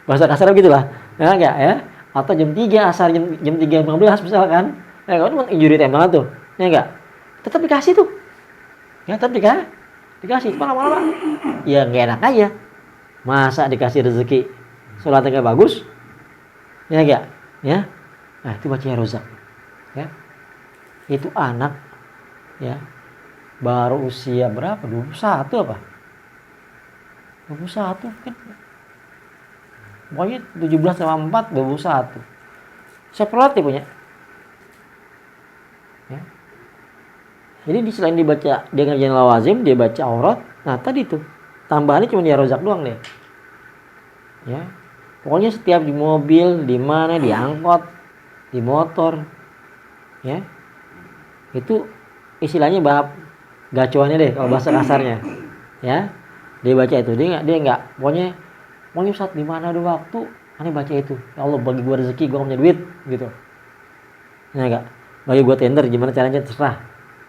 Bahasa kasar begitulah. Ya enggak ya? Atau jam 3 asar jam 3.15 misalkan. Ya kan cuma injury time banget tuh. Ya enggak? Tetap dikasih tuh. Ya tetap dikasih. Lama-lama ya enggak enak aja. Masa dikasih rezeki sholatnya enggak bagus? Ya enggak? Ya. Nah, itu baca ya rozak. Ya. Itu anak ya. Baru usia berapa? 21 apa? 21 kan. Pokoknya 17 sama 4, 21. Seperti punya. Ya. Jadi selain dibaca, dia ngerjain lawazim, dia baca aurat. Nah tadi tuh, tambahannya cuma dia rozak doang deh. Ya. Pokoknya setiap di mobil, di mana, di angkot, di motor. Ya. Itu istilahnya bab gacuannya deh kalau bahasa kasarnya. Ya. Dia baca itu. Dia enggak pokoknya Ustaz di mana ada waktu, aneh baca itu. Ya Allah bagi gua rezeki, gua punya duit gitu. Ya enggak? Bagi gua tender gimana caranya terserah.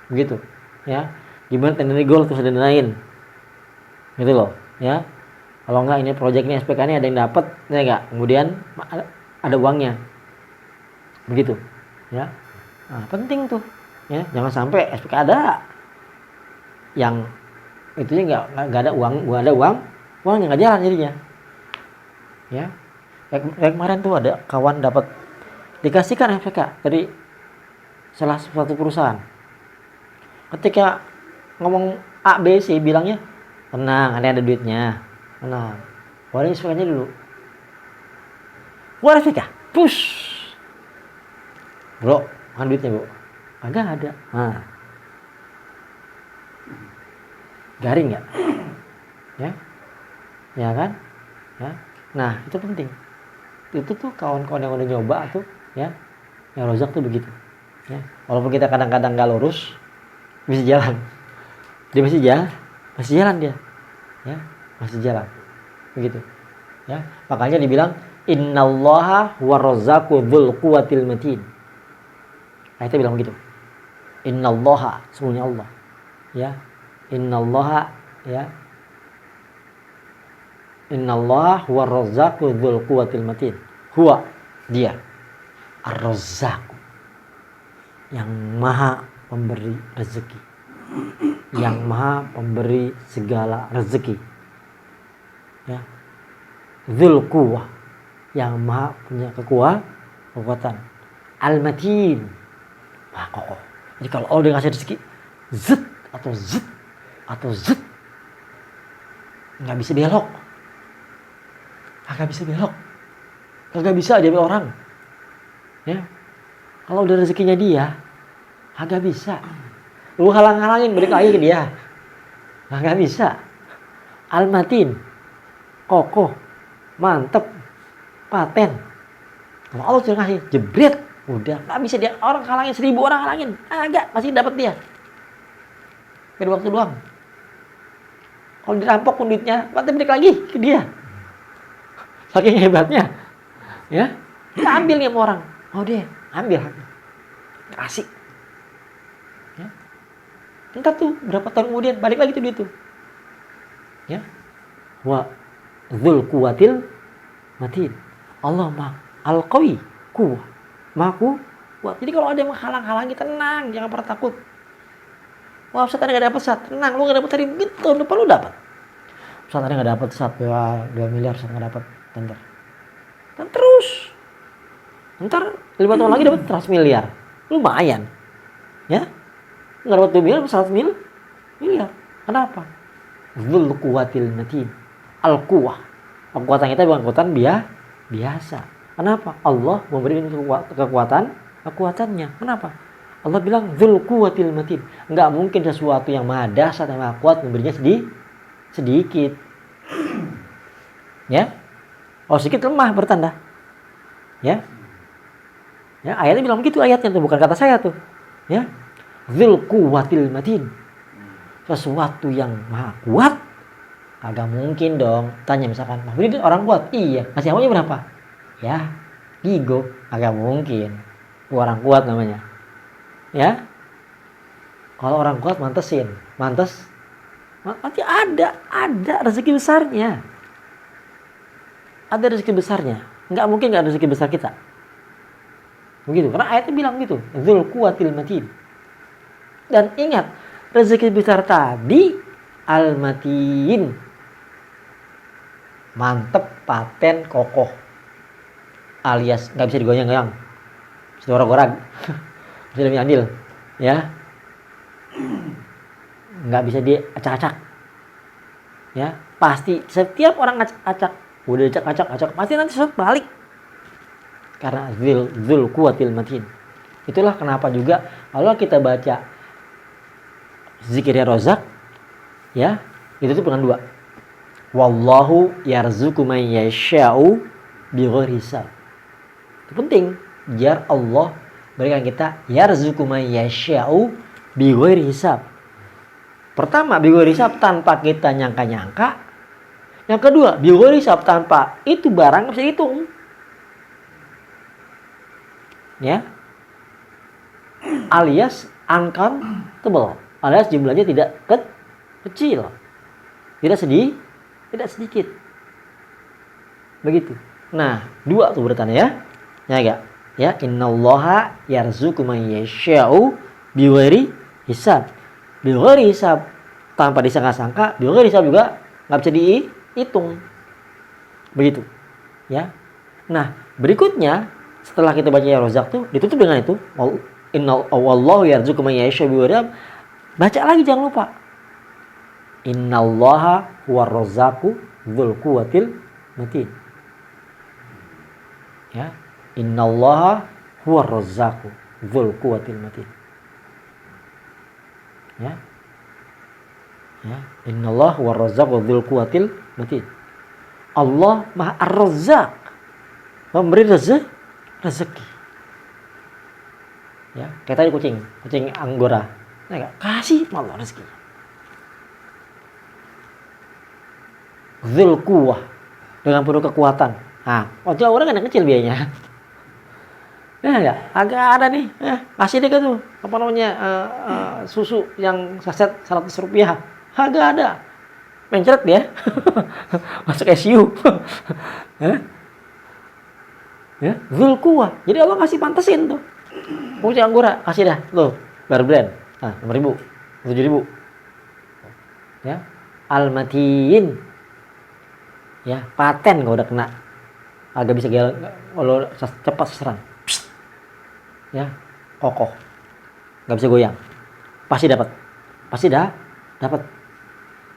Begitu. Ya. Gimana tender gol terus danain. Gitu loh, ya. Kalau enggak ini proyeknya SPK-nya ada yang dapat, ya enggak? Kemudian ada uangnya. Begitu. Ya. Nah, penting tuh. Ya, jangan sampai SPK ada yang itunya enggak ada uangnya enggak jalan jadinya. Ya. Kayak kemarin tuh ada kawan dapat dikasihkan SPK dari salah satu perusahaan. Ketika ngomong A, B, C bilangnya, tenang, ada duitnya. Tenang. Keluarin SPK-nya dulu. Keluar SPK. Push. Bro, mana duitnya, Bu? Agak ada. Nah. Garing enggak? Ya. Ya kan? Ya. Nah, itu penting. Itu tuh kawan-kawan yang udah nyoba tuh, ya. Yang rozak tuh begitu. Ya. Walaupun kita kadang-kadang enggak lurus, bisa jalan. Dia masih jalan dia. Ya, masih jalan. Begitu. Ya. Makanya dibilang innallaha huwarrazzaqu dzul quwwatil matin. Ayatnya bilang begitu. Innallaha, sesungguhnya Allah. Ya. Innallaha ya. Innallaha huwarrazzaqu dzul quwwatil matin. Huwa dia ar-razzaq yang maha pemberi rezeki. Yang maha pemberi segala rezeki. Ya. Dzul quwwah yang maha punya kekuatan. Al-matin. Maha kokoh. Jadi kalau Allah udah ngasih rezeki, zet atau zet enggak bisa belok. Agak bisa belok. Kagak bisa dia orang. Ya. Kalau udah rezekinya dia, agak bisa. Lu halang-halangin balik lagi ke dia. Agak bisa. Al-matin. Kokoh. Mantep. Paten. Kalau Allah sudah ngasih, jebret. Udah, enggak bisa dia orang halangin 1000 orang halangin. Agak masih dapat dia. Beda waktu doang. Kalau dirampok pun duitnya, nanti balik lagi ke dia. Saking hebatnya, ya, kita ambil nih sama orang, mau dia ambil, kasih, ya. Entar tuh berapa tahun kemudian balik lagi tuh duit tuh. Ya. Wa dzul quwwatil matin. Allah mah al-qawi, kuwah. Maha kuat. Jadi kalau ada yang menghalang-halangi, tenang, jangan pernah takut. Wah, Ustaz tadi nggak dapat Ustaz. Tenang, lu nggak dapat hari ini, tahun depan lu dapat. Ustaz tadi nggak dapat Ustaz, ya 2 miliar Ustaz nggak dapat. Tentar. Dan terus. Ntar 5 tahun lagi dapat 100 miliar. Lumayan. Ya. Nggak dapat 2 miliar, 100 miliar. Kenapa? Dzul quwwatil matin. Al-quwah. Kekuatan kita bukan kekuatan biasa. Kenapa? Allah memberikan kekuatannya. Kenapa? Allah bilang dzul quwwatil matin. Enggak mungkin sesuatu yang maha dahsyat dan maha kuat memberinya sedikit. Ya. Oh, sedikit lemah bertanda. Ya. Ya, ayatnya bilang begitu ayatnya tuh, bukan kata saya tuh. Ya. Dzul quwwatil matin. Sesuatu yang maha kuat agak mungkin dong. Tanya misalkan, "Nah, ini orang kuat." Iya, kasih awalnya berapa? Ya, gigo, agak mungkin. Orang kuat namanya. Ya. Kalau orang kuat mantes. Nanti ada rezeki besarnya. Ada rezeki besarnya. Enggak mungkin enggak ada rezeki besar kita. Begitu, karena ayatnya bilang gitu, dzul quwwatil matin. Dan ingat, rezeki besar tadi al-matin. Mantep, paten, kokoh. Alias enggak bisa digoyang-goyang. Bisa diorag-orag. Bisa diambil, ya. Nggak bisa diacak-acak, ya. Pasti setiap orang acak-acak, udah acak-acak, pasti nanti balik. Karena dzul quwwatil matin. Itulah kenapa juga kalau kita baca zikirnya Rozak, ya, itu tuh dengan 2. Wallahu yarzuqu man yasha'u bighairi hisab. Itu penting, biar Allah berikan kita yarzuqu man yasha'u bighairi hisab. Pertama, bighairi hisab tanpa kita nyangka-nyangka. Yang kedua, bighairi hisab tanpa itu barang bisa dihitung. Ya. Alias uncountable. Alias jumlahnya tidak kecil. Tidak sedikit. Begitu. Nah, 2 tuh bertanya ya. Ya enggak? Ya, innallaha yarzuqu man yasha'u bighairi hisab. Bighairi hisab tanpa disangka-sangka, bighairi hisab juga enggak bisa dihitung. Begitu. Ya. Nah, berikutnya setelah kita baca ya Rozak tuh ditutup dengan itu, innallahu yarzuqu man yasha'u bighairi hisab. Baca lagi jangan lupa. Innallaha huwar razzaqu dzul quwwatil matin. Ya. Innallaha huwar razzaqu dzul quwwatil matin. Ya. Ya, innallaha huwar razzaqu dzul quwwatil matin. Allah Maha Ar-Razzaq. Memberi rezeki. Ya, kayak tadi kucing Anggora. Nah, kasih Allah rezeki. Dzul quwwah, dengan penuh kekuatan. Nah, waktu orang kan kecil biayanya. Nah, enggak, agak ada nih. Kasih deh tuh, apa namanya, susu yang saset 100 rupiah. Agak ada. Mencret dia. Masuk ICU. Ya, dzul quwwah. Jadi Allah kasih pantesin tuh. Kucing Anggora, kasih dah. Tuh, bayar brand. Nah, 6.000, 7.000. Ya. Al-matin. Ya, paten kalau udah kena. Agak bisa kalau cepat serang. Ya, kokoh. Enggak bisa goyang. Pasti dapat. Dapat.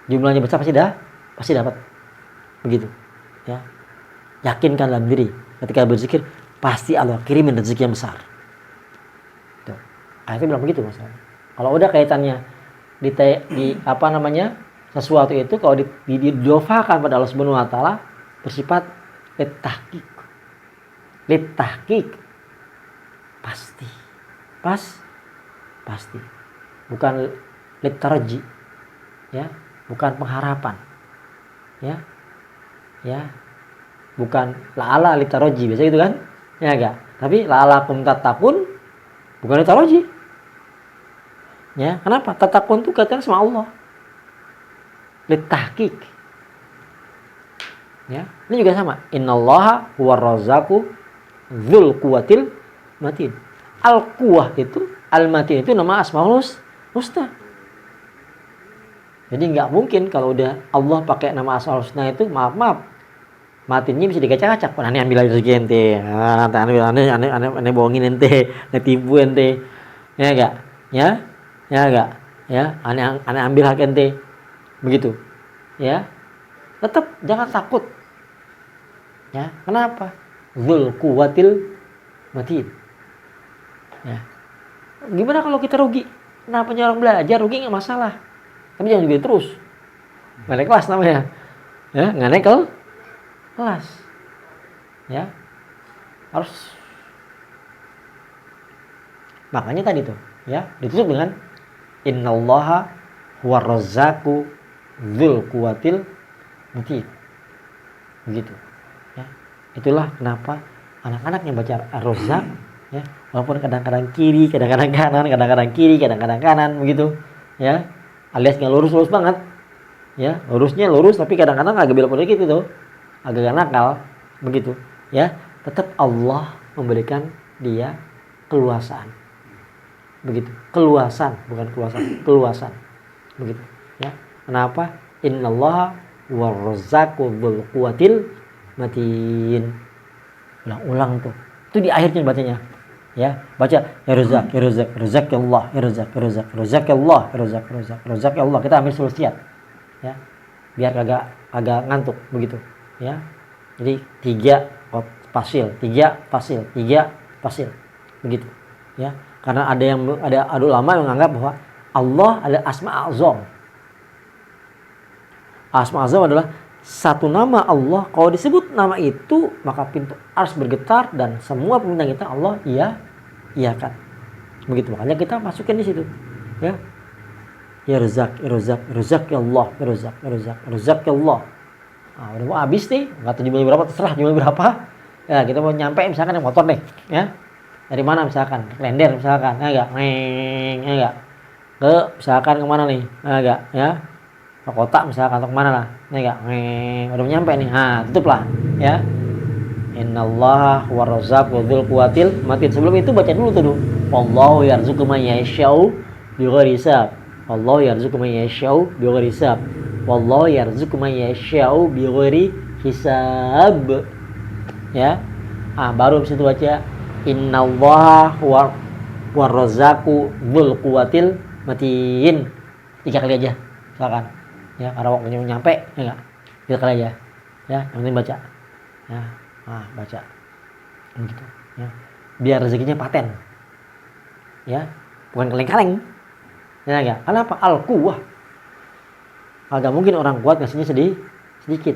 Jumlahnya besar pasti dapat. Begitu. Ya. Yakinkan dalam diri ketika berzikir pasti Allah kirimin rezeki yang besar. Tuh. Ayatnya bilang begitu masalahnya. Kalau udah kaitannya di apa namanya? Sesuatu itu kalau didofakan pada Allah Subhanahu wa taala bersifat litahqiq. Pasti. Bukan litaraji. Ya, bukan pengharapan. Ya. Bukan la'ala litaraji, biasa gitu kan? Ya enggak. Tapi la'alakum tattaqun bukan litaraji. Ya, kenapa? Tatakun itu kaitan sama Allah. Litahqiq. Ya, ini juga sama. Innallaha huwar razzaqu dzul quwwatil matin. Al-quwwah itu, al-matin itu nama Asmaul Husna. Jadi nggak mungkin kalau udah Allah pakai nama Asmaul Husna itu, maaf, matinnya bisa dikacak-kacak. Aneh ambil rezeki ente. Aneh bohongin ente, aneh tipu ente. Ya enggak? Ya? Ya enggak? Ya, aneh ambil hak ente. Begitu. Ya. Tetap jangan takut. Ya, kenapa? Dzul quwwatil matin. Ya. Gimana kalau kita rugi? Kenapa orang belajar rugi enggak masalah. Tapi jangan juga terus. Nggak naik kelas namanya. Ya, nggak naik kelas. Ya. Harus. Makanya tadi tuh, ya, ditutup dengan innallaha huwar razzaqu dzul quwwatil matin. Begitu. Ya. Itulah kenapa anak-anak yang baca Ar-Razzaq, ya, walaupun kadang-kadang kiri, kadang-kadang kanan, kadang-kadang kiri, kadang-kadang kanan begitu, ya. Alias nggak lurus banget, ya, lurusnya lurus tapi kadang-kadang agak belok dikit itu, agak nakal, begitu, ya. Tetap Allah memberikan dia keluasan, begitu, keluasan, bukan keluasan, begitu, ya. Kenapa? Innallaha war-razzaqu dzul quwwatil matin. Ulang tuh, itu di akhirnya bacanya. Ya, baca ya Razzaq, ya Razzaq, Razzaq ya Allah, ya Razzaq, ya Razzaq, Razzaq ya Allah, ya Razzaq, Razzaq, Razzaq ya Allah. Kita ambil sulsiat. Ya. Biar agak ngantuk begitu, ya. Jadi 3 fasil, 3 fasil, 3 fasil. Begitu, ya. Karena ada ulama yang menganggap bahwa Allah adalah asma azam. Asma azam adalah satu nama Allah. Kalau disebut nama itu, maka pintu arsy bergetar dan semua permintaan kita Allah iyakan. Begitu, makanya kita masukin di situ, ya. Ya Razzaq, ya Razzaq, ya Razzaq ya Allah, ya Razzaq, ya Razzaq, ya Razzaq ya Allah. Nah, udah mau habis nih, nggak tahu jumlahnya berapa, terserah jumlahnya berapa. Ya, kita mau nyampe misalkan yang motor nih, ya. Dari mana misalkan? Klender misalkan, ya enggak? Ya enggak? Ke misalkan kemana nih? Ya enggak? Ya. Ke kota misalkan atau kemana lah, ya enggak? Udah nyampe nih. Nah, tutuplah, ya. Innallaha huwar razzaqu dzul quwwatil matin. Sebelum itu baca dulu tuh. Wallahu yarzuqu man yasha'u bighairi hisab. Wallahu yarzuqu man yasha'u bighairi hisab. Wallahu yarzuqu man yasha'u bighairi hisab. Ya. Baru habis itu baca innallaha huwar razzaqu dzul quwwatil matin. 3 kali aja. Silakan. Ya, karena waktunya nyampe, ya enggak? 3 kali aja. Ya, yang penting baca. Ya. Baca. Begitu, ya. Biar rezekinya paten. Ya, bukan kaleng-kaleng. Ya enggak? Kenapa? Al-quwwah. Agak mungkin orang kuat ngasihnya sedikit.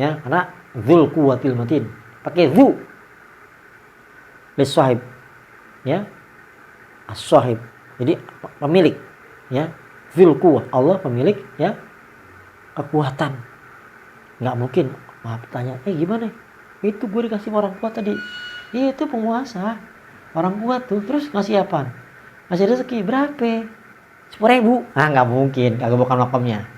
Ya, karena dzul quwwatil matin. Pakai dzu. Lis-sahib. Ya. As-sahib. Jadi pemilik, ya. Dzul quwwah, Allah pemilik, ya, kekuatan. Enggak mungkin. Maaf tanya, gimana? Itu gue dikasih orang kuat tadi. Itu penguasa. Orang kuat tuh. Terus ngasih apa? Ngasih rezeki berapa? 10.000. Nggak mungkin. Kagak bukan makomnya.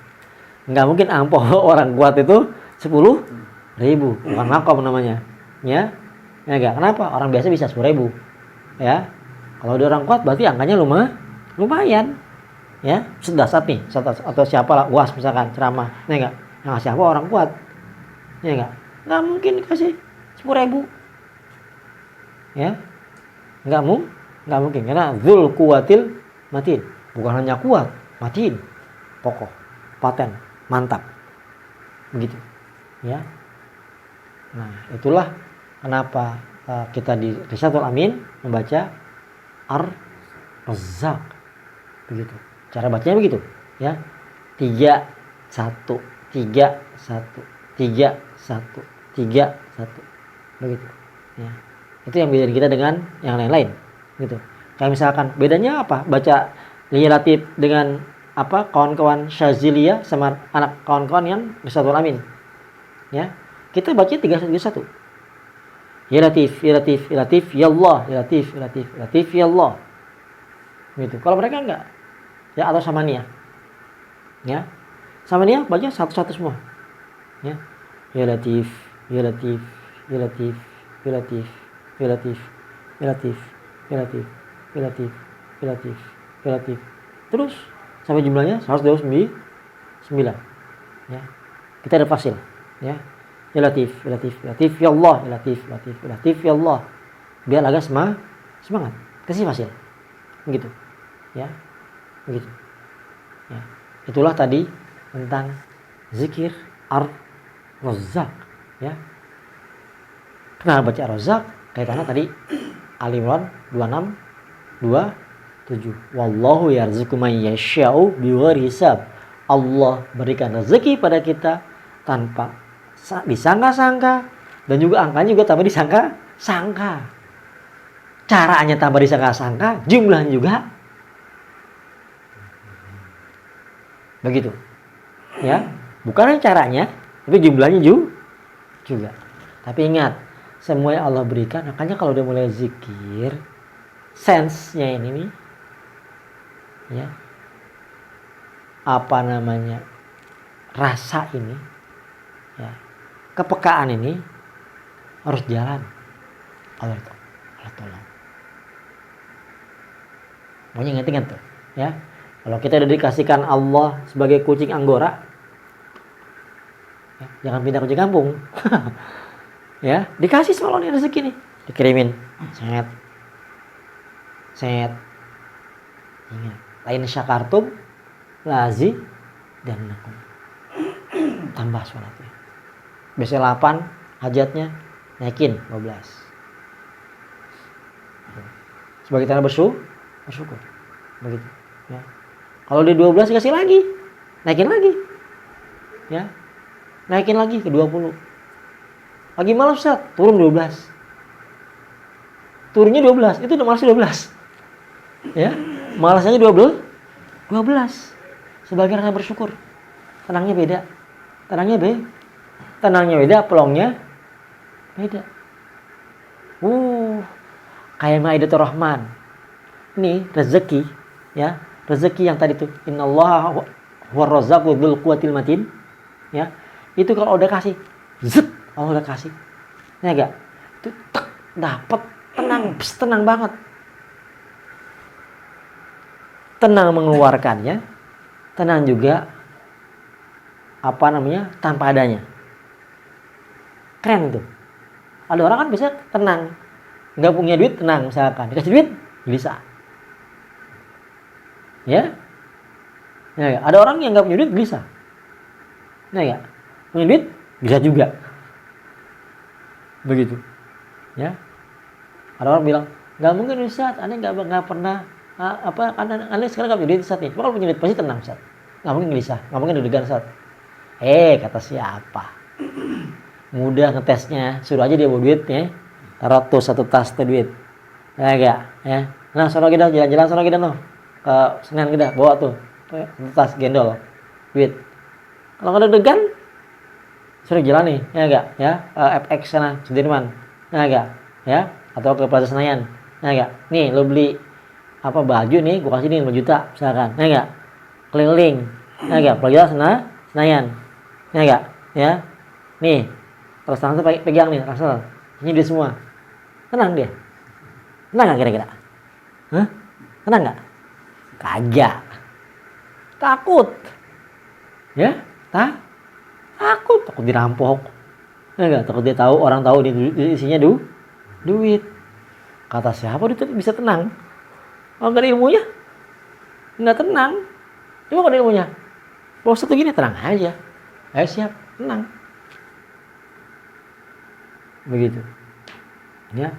Nggak mungkin ampoh orang kuat itu 10.000. Bukan makom namanya. Ya. Ya enggak. Kenapa? Orang biasa bisa 10.000. Ya. Kalau ada orang kuat berarti angkanya lumayan. Ya. Sedasat nih. Atau siapa lah. UAS misalkan. Ceramah. Ya enggak. Yang ngasih apa? Orang kuat. Ya enggak. Nggak mungkin dikasih 10.000. Ya. Nggak mungkin. Karena dzul quwwatil matin. Bukan hanya kuat, matin. Kokoh, paten, mantap. Begitu. Ya. Nah, itulah kenapa kita di Risalatul Amin membaca Ar-Razzaq. Begitu. Cara bacanya begitu, ya. 3 1 3 1 3 1 3 1 begitu, ya. Itu yang beda kita dengan yang lain-lain, gitu. Kayak misalkan bedanya apa baca Lilatif dengan apa kawan-kawan Syaziliyah sama anak kawan-kawan yang Risalatul Amin, ya. Kita baca 3 1 ya Latif ya Latif ya Latif ya Allah ya Latif ya Latif ya Latif ya Allah, gitu. Kalau mereka enggak, ya, atau samaniyah. Ya. Samaniyah baca satu-satu semua. Ya. Ya Latif, ya Latif, ya Latif, ya Latif, ya Latif, ya Latif, ya Latif, ya Latif, ya Latif, ya Latif. Terus sampai jumlahnya 129. Ya. Kita ada fasil, ya. Ya Latif, ya Latif, ya Latif, ya Allah, ya Latif, ya Latif, ya Latif, ya Allah. Biar agak semangat. Kasih fasil. Begitu. Ya. Begitu. Ya. Itulah tadi tentang zikir Ar-Razzaq, ya. Kenapa baca Ar-Razzaq? Kaitannya tadi Ali Imran 26:27. Wallahu yarzuqu man yasha'u bighairi hisab. Allah berikan rezeki pada kita tanpa disangka-sangka, dan juga angkanya juga tanpa disangka-sangka. Caranya tanpa disangka-sangka, jumlahnya juga begitu. Ya, bukan caranya, tapi jumlahnya juga. Tapi ingat, semua yang Allah berikan, makanya kalau udah mulai zikir, sense-nya ini nih, ya, apa namanya, rasa ini, ya, kepekaan ini harus jalan. Allah tolong. Pokoknya ingat tuh, ya. Kalau kita udah dikasihkan Allah sebagai kucing Anggora, ya, jangan pindah kucing kampung. Ya, dikasih sama Allah nih rezeki nih, dikirimin, set. Ingat, lain syakartum lazi dan nakum. Tambah sholatnya. Biasanya 8 hajatnya, naikin 12. Sebagai tanda bersyukur. Begitu, ya. Kalau di 12 dikasih lagi, naikin lagi. Ya. Naikin lagi ke 20. Lagi malas Ustaz, turun 12. Turunnya 12, itu udah malas 12. Ya. Malasnya 12. Sebagai rasa bersyukur. Tenangnya beda. Tenangnya beda, pelongnya beda. Kayak Maidatur Rahman. Ini rezeki, ya. Rezeki yang tadi tuh, innallaha huwarrazzaqu dzul quwwatil matin, ya. Itu kalau udah kasih, Allah udah kasih. Ya enggak? Itu dapat, tenang banget. Tenang mengeluarkannya, tenang juga tanpa adanya. Keren tuh. Ada orang kan bisa tenang, nggak punya duit tenang, misalkan dikasih duit bisa. Ya, ada orang yang nggak punya duit bisa. Ya, punya duit bisa juga. Begitu. Ya. Ada orang bilang, nggak mungkin Ustaz, Anda nggak pernah Anda sekarang nggak punya duit Ustaz nih. Kalau punya duit pasti tenang Ustaz. Nggak mungkin gelisah, nggak mungkin deg-degan Ustaz. Kata siapa? Mudah ngetesnya, suruh aja dia bawa duitnya, taruh tuh satu tas tuh duit. Ya enggak, ya. Nah, sono kita jalan-jalan sono kita noh. Ke Senen kita bawa tuh tas gendol duit. Kalau nggak deg-degan, suruh jalan nih, ya enggak, ya, FX sana Sudirman, ya enggak, ya, atau ke Plaza Senayan, ya enggak. Nih lo beli baju nih, gua kasih nih 5 juta misalkan, ya enggak, keliling, ya enggak, Plaza Senayan, ya enggak, ya, nih, terus langsung pegang nih, ransel, ini dia semua, tenang dia, tenang nggak kira-kira, tenang nggak? Kagak, takut, ya, takut dirampok, ya enggak, takut dia tahu, orang tahu di isinya duit. Kata siapa itu bisa tenang? Kalau nggak ada ilmunya, nggak tenang. Coba kalau ada ilmunya, bawa satu gini tenang aja, ayo siap, tenang. Begitu, ya.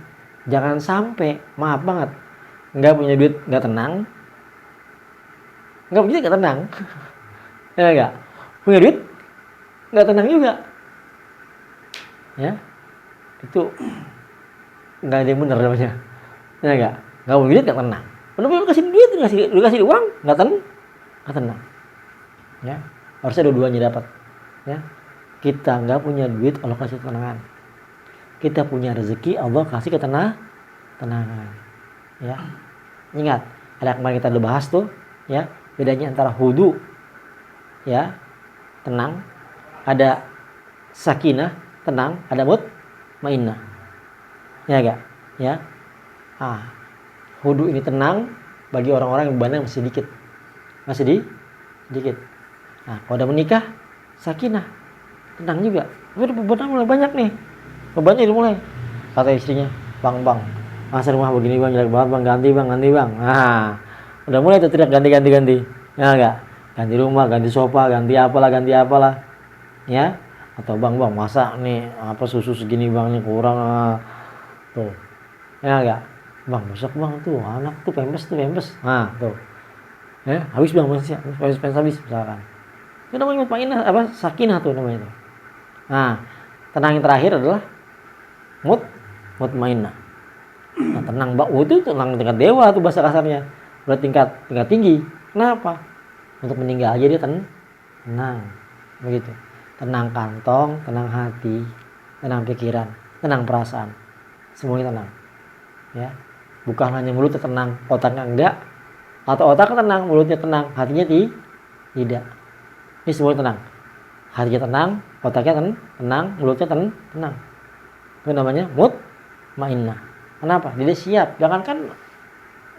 Jangan sampai, maaf banget, nggak punya duit nggak tenang, nggak punya duit nggak tenang, ya nggak, punya duit nggak tenang juga, ya. Itu nggak ada yang benar namanya, ya nggak punya duit nggak tenang. Benar-benar kasih duit, dikasih uang nggak tenang, ya. Harusnya dua-duanya dapat, ya. Kita nggak punya duit, Allah kasih ketenangan. Kita punya rezeki, Allah kasih ketenangan, ya. Ingat, ada kemarin kita udah bahas tuh, ya, Bedanya antara hudu, ya, tenang, ada sakinah, tenang, ada mutmainnah. Ya enggak? Ya. Hudu ini tenang bagi orang-orang yang bebannya masih dikit. Dikit. Nah, kalau udah menikah, sakinah, tenang juga. Udah bebannya mulai banyak nih. Bebannya udah mulai. Kata istrinya, bang, masa rumah begini bang, jelek banget bang, ganti bang. Nah, udah mulai tuh teriak ganti. Ya enggak? Ganti rumah, ganti sofa, ganti apalah. Ya. Atau bang, masa nih apa susu segini bang, nih kurang. Tuh. Ya enggak? Bang, besok bang tuh anak tuh pempes. Nah, tuh. Ya, habis bang, masih habis misalkan. Itu namanya mutmainnah, sakinah tuh namanya tuh. Nah, tenang yang terakhir adalah mutmainnah. Nah, tenang itu tenang tingkat dewa tuh bahasa kasarnya. Udah tingkat tinggi. Kenapa? Untuk meninggal aja dia tenang. Begitu. Tenang kantong, tenang hati, tenang pikiran, tenang perasaan. Semuanya tenang. Ya. Bukan hanya mulutnya tenang, otaknya enggak. Atau otaknya tenang, mulutnya tenang, hatinya tidak. Ini semuanya tenang. Hatinya tenang, otaknya tenang, mulutnya tenang. Itu namanya mutmainnah. Kenapa? Dia siap. Jangankan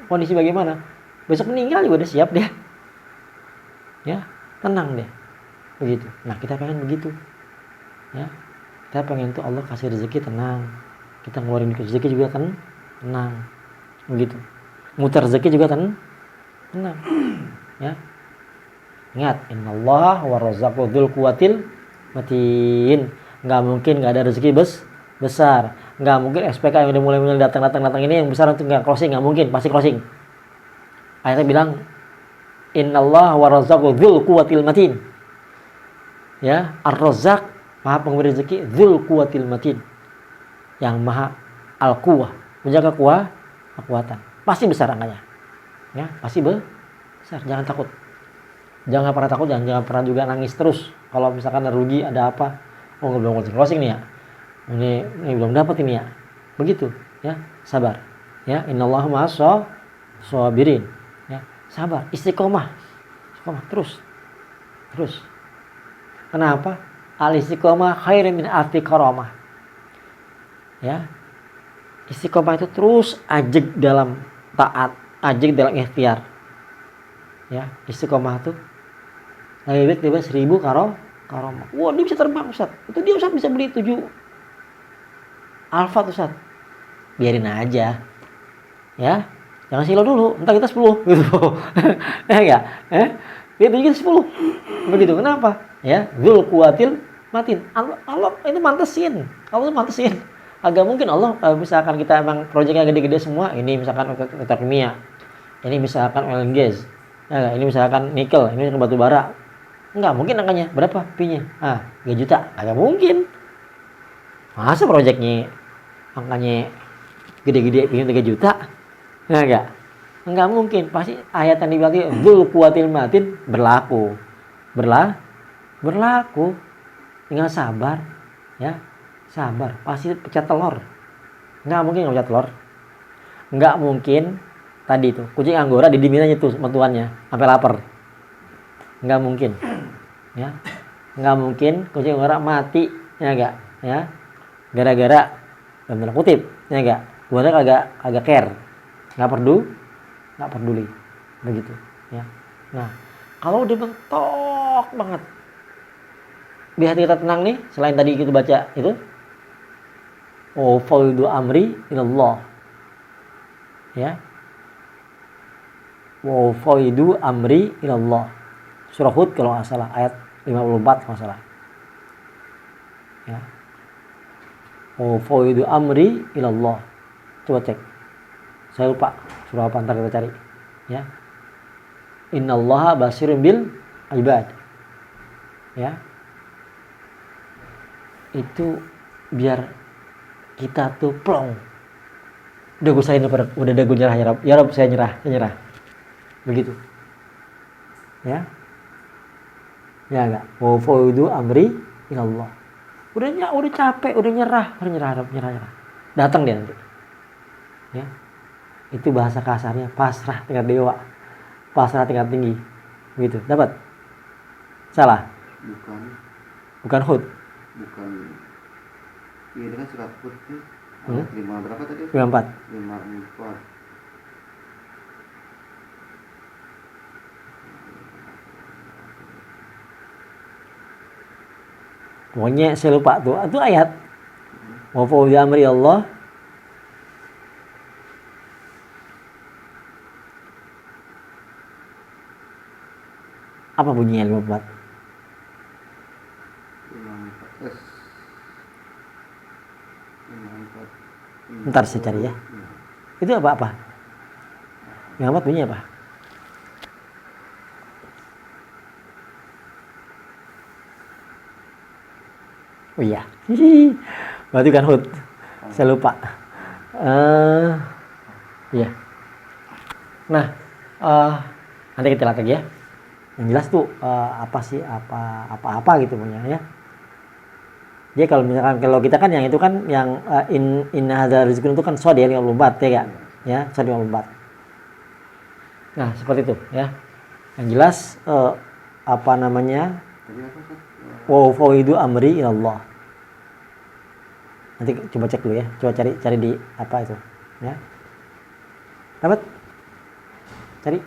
kondisi bagaimana, besok meninggal juga udah siap dia. Ya, tenang deh. Begitu. Nah, kita pengen begitu. Ya. Kita pengen tuh Allah kasih rezeki tenang. Kita ngeluarin rezeki juga tenang. Begitu. Muter rezeki juga tenang. Ya. Ingat, innallaha warrazzaqu dzul quwwatil matin. Enggak mungkin enggak ada rezeki besar. Enggak mungkin SPK yang udah mulai datang ini yang besar itu enggak closing, enggak mungkin, pasti closing. Ayatnya bilang innallaha warrazzaqu dzul quwwatil matin. Ya, Ar-Razzaq, Maha pemberi rezeki, dzul quwwatil matin. Yang Maha Al-Quwwah, menjaga kekuatan. Pasti besar angkanya. Ya, pasti besar. Jangan takut. Jangan pernah takut, jangan pernah juga nangis terus. Kalau misalkan ada rugi, ada apa? Oh, belum closing nih ya. Ini belum dapat ini ya. Begitu, ya. Sabar. Ya, innallaha ma'as sabirin. Ya, sabar, istiqomah. Terus. Kenapa? Al-istiqomah khairum min alfi karamah. Ya. Istiqomah itu terus ajeg dalam taat, ajeg dalam ikhtiar. Ya, istiqomah itu lebih baik daripada 1000 karamah. Wah, dia bisa terbang, Ustaz. Itu dia Ustaz bisa beli 7 Alphard, Ustaz. Biarin aja. Ya. Jangan silau dulu, entar kita 10 gitu. Enggak? Dia bikin 10. Begitu. Kenapa? Ya, dzul quwwatil matin. Allah itu mantesin. Allah itu mantesin. Agak mungkin Allah misalkan kita emang proyeknya gede-gede semua, ini misalkan kimia. Ini misalkan oil and gas. Ya, ini misalkan nikel, ini batu bara. Enggak mungkin angkanya. Berapa fee-nya? 3 juta. Agak mungkin. Masa proyeknya angkanya gede-gede bikin 3 juta? Enggak mungkin. Pasti ayat yang dibilang dzul quwwatil matin berlaku. Tinggal sabar, ya. Sabar, pasti pecah telur. Enggak mungkin enggak pecah telur. Enggak mungkin tadi itu kucing anggora didiemin aja tuh sama tuannya sampai lapar. Enggak mungkin. Ya. Enggak mungkin kucing anggora mati, ya enggak, ya. Gara-gara dalam tanda kutip, ya enggak. Tuannya agak care. Enggak peduli. Begitu, ya. Nah, kalau udah mentok banget biar hati kita tenang nih, selain tadi kita baca itu fawwidu amri ilallah, ya, fawwidu amri ilallah, surah Hud kalau nggak salah, ayat 54 kalau nggak salah, ya, fawwidu amri ilallah. Coba cek, saya lupa surah apa, ntar kita cari, ya. Innallaha basirun bil ibad, ya. Itu biar kita tuh plong. Udah gue usahain, udah gue nyerah ya Rabb. Ya Rabb, saya nyerah. Begitu. Ya. Ya enggak. Wa fawwidu amri ilallah. Udah capek, udah nyerah Rabb, nyerah. Datang dia nanti. Ya. Itu bahasa kasarnya pasrah tingkat dewa. Pasrah tingkat tinggi. Begitu. Dapat? Salah? Bukan. Bukan Hud. Bukan. Iya, ini kan surat Hud tuh. Hmm? Ayat 5 berapa tadi? 54. 54. Pokoknya saya lupa tuh. Itu ayat. Wa fawdi amri Allah. Apa bunyinya 54? 54. 54. Ntar saya cari ya. Itu apa? 54 bunyinya apa? Oh iya. Berarti kan Hud. Saya lupa. Iya. Nah, nanti kita lihat lagi ya. Yang jelas tuh apa gitu punya ya. Jadi kalau misalkan kalau kita kan yang itu kan yang inna hadza rizqun itu kan shad ya 54 ya enggak? Ya, shad 54. Nah, seperti itu ya. Yang jelas apa namanya? Tadi apa, Ustaz? Wa fawaidu amri ilallah. Nanti coba cek dulu ya. Coba cari di apa itu, ya. Dapat? Cari.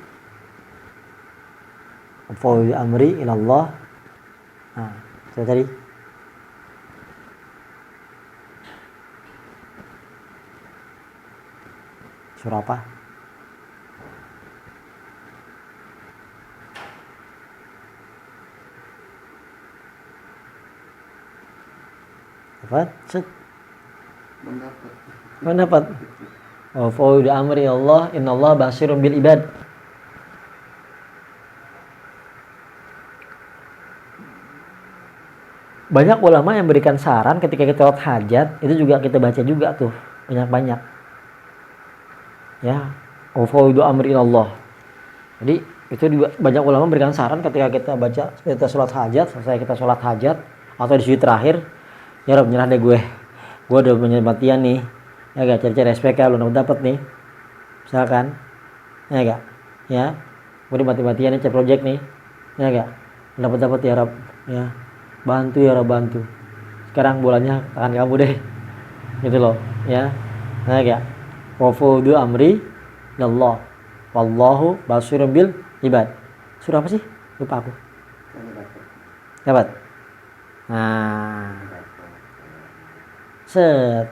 Wa fawaidu amri ilallah. Nah, coba cari. Surah apa? Dapat? Set. Mendapat. Wa fawaidu amri Allah, innallaha basirun bil ibad. Banyak ulama yang berikan saran ketika kita sholat hajat, itu juga kita baca juga tuh, banyak-banyak. Ya, wa fawaidu amri Allah. Jadi itu juga banyak ulama berikan saran ketika kita sholat hajat, selesai kita sholat hajat atau di sujud terakhir, ya Rob nyerah deh gue udah mati-matian nih, ya gak, cari-cari SPK belum dapat nih, misalkan, ya gak, ya, gue udah mati-matian nih cari project nih, ya gak, dapat ya Rob, ya, bantu ya Rob, bantu, sekarang bolanya tangan kamu deh, gitu loh, ya gak, wa fawaidu amri Allah, wallahu basirun bil ibad. Surah apa sih? Lupa aku. Dapat. Nah, set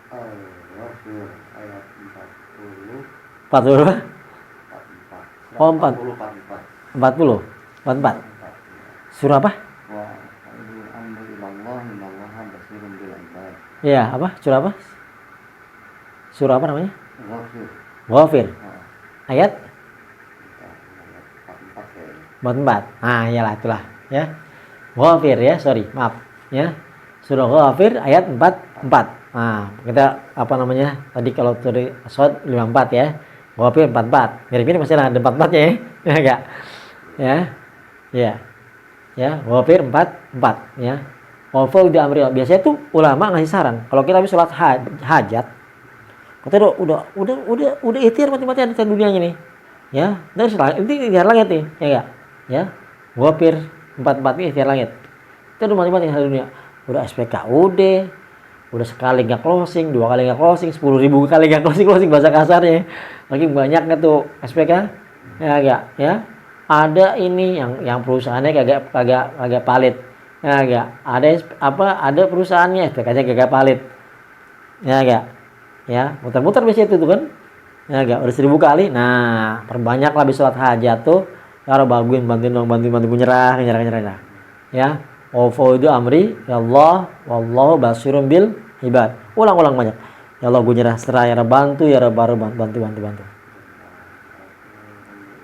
Al-Ghafir ayat 40. 40 apa? 44. Oh, 40. 44. Surah apa? Wa amri ilallah innallaha basirun bil ibad. Iya, apa? Surah apa? Surah apa namanya? Ghafir. Ghafir. Ayat 44 ya. 44. Nah, iyalah itulah, ya. Ghafir ya, sorry, maaf, ya. Surah Ghafir ayat 44. Nah, kita apa namanya? Tadi kalau tadi Shad 54 ya. Ghafir 44. Mirip-mirip masih ada 44-nya ya. Ya enggak? Ya. Ya. Ya, Ghafir 44 ya. Wafa udah amri. Biasanya tuh ulama ngasih saran, kalau kita habis sholat hajat, kita udah ikhtiar mati-matian di dunianya nih. Ya, dan ini ikhtiar langit nih, ya enggak? Ya. Ghafir 44 ini ikhtiar langit. Kita udah mati-matian di dunia. Udah SPK udah sekali nggak closing, 2 kali nggak closing, 10.000 kali nggak closing bahasa kasarnya. Lagi banyak nggak tuh SPK? Ya enggak, ya. Ada ini yang perusahaannya kagak valid. Ya enggak. Ada perusahaannya SPK-nya kagak valid. Ya enggak. Ya, muter-muter biasa itu tuh kan. Ya enggak, udah 1000 kali. Nah, perbanyaklah habis sholat hajat tuh. Ya bantuin nyerah. Ya. Wa fawaidu amri ya Allah wallahu basirun bil ibad. Ulang banyak. Ya Allah gue nyerah, serah ya Rabb, bantu ya Rabb, bantu.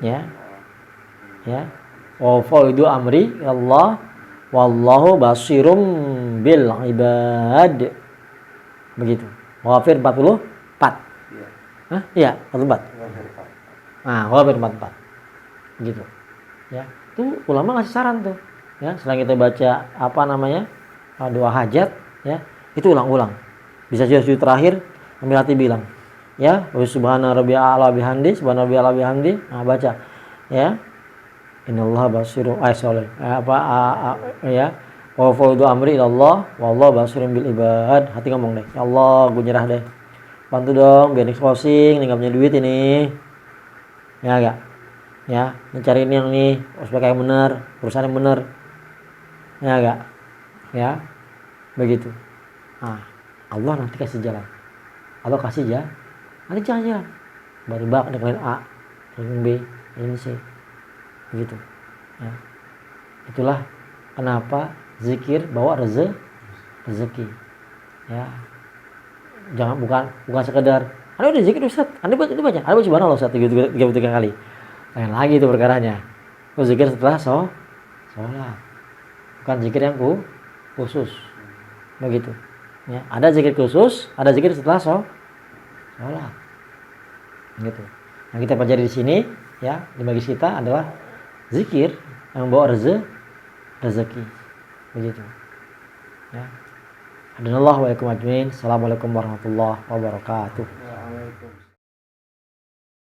Ya. Ya. Wa fawaidu amri ya Allah wallahu basirun bil ibad. Begitu. Ghafir 44. Iya. Hah? Iya, 44. Nah, Ghafir 44. Begitu. Ya. Itu ulama ngasih saran tuh. Ya, setelah kita baca doa hajat, ya, itu ulang-ulang. Bisa sujud terakhir, ambil hati bilang, Ya, subhana rabbiyal a'la bihamdi, subhana rabbiyal a'la bihamdi. Nah, baca. Ya. Innallaha basirun ya. Wa fawdu amri ilallah wallahu basirun bil ibad. Hati ngomong deh. Ya Allah, gue nyerah deh. Bantu dong biar closing, nih gak punya duit ini. Ya enggak? Ya, mencari ini yang nih, supaya yang benar, perusahaan yang benar. Ya enggak? Ya. Begitu. Nah, Allah nanti kasih jalan. Allah kasih jalan. Nanti jalan-jalan. Tiba-tiba kalian A, kalian B, kalian C. Begitu. Ya. Itulah kenapa zikir bawa rezeki. Ya. Jangan bukan sekedar Anda udah zikir Ustaz, Anda baca, Anda baca subhanallah Ustaz 33 kali. Lain lagi itu perkaranya. Itu zikir setelah sholat. Bukan zikir yang khusus. Begitu. Ya, ada zikir khusus, ada zikir setelah sholat. Gitu. Yang kita pelajari di sini ya, di majlis kita adalah zikir yang bawa rezeki. Begitu. Ya. Hadanallahu wa iyyakum ajmain. Assalamualaikum warahmatullahi wabarakatuh.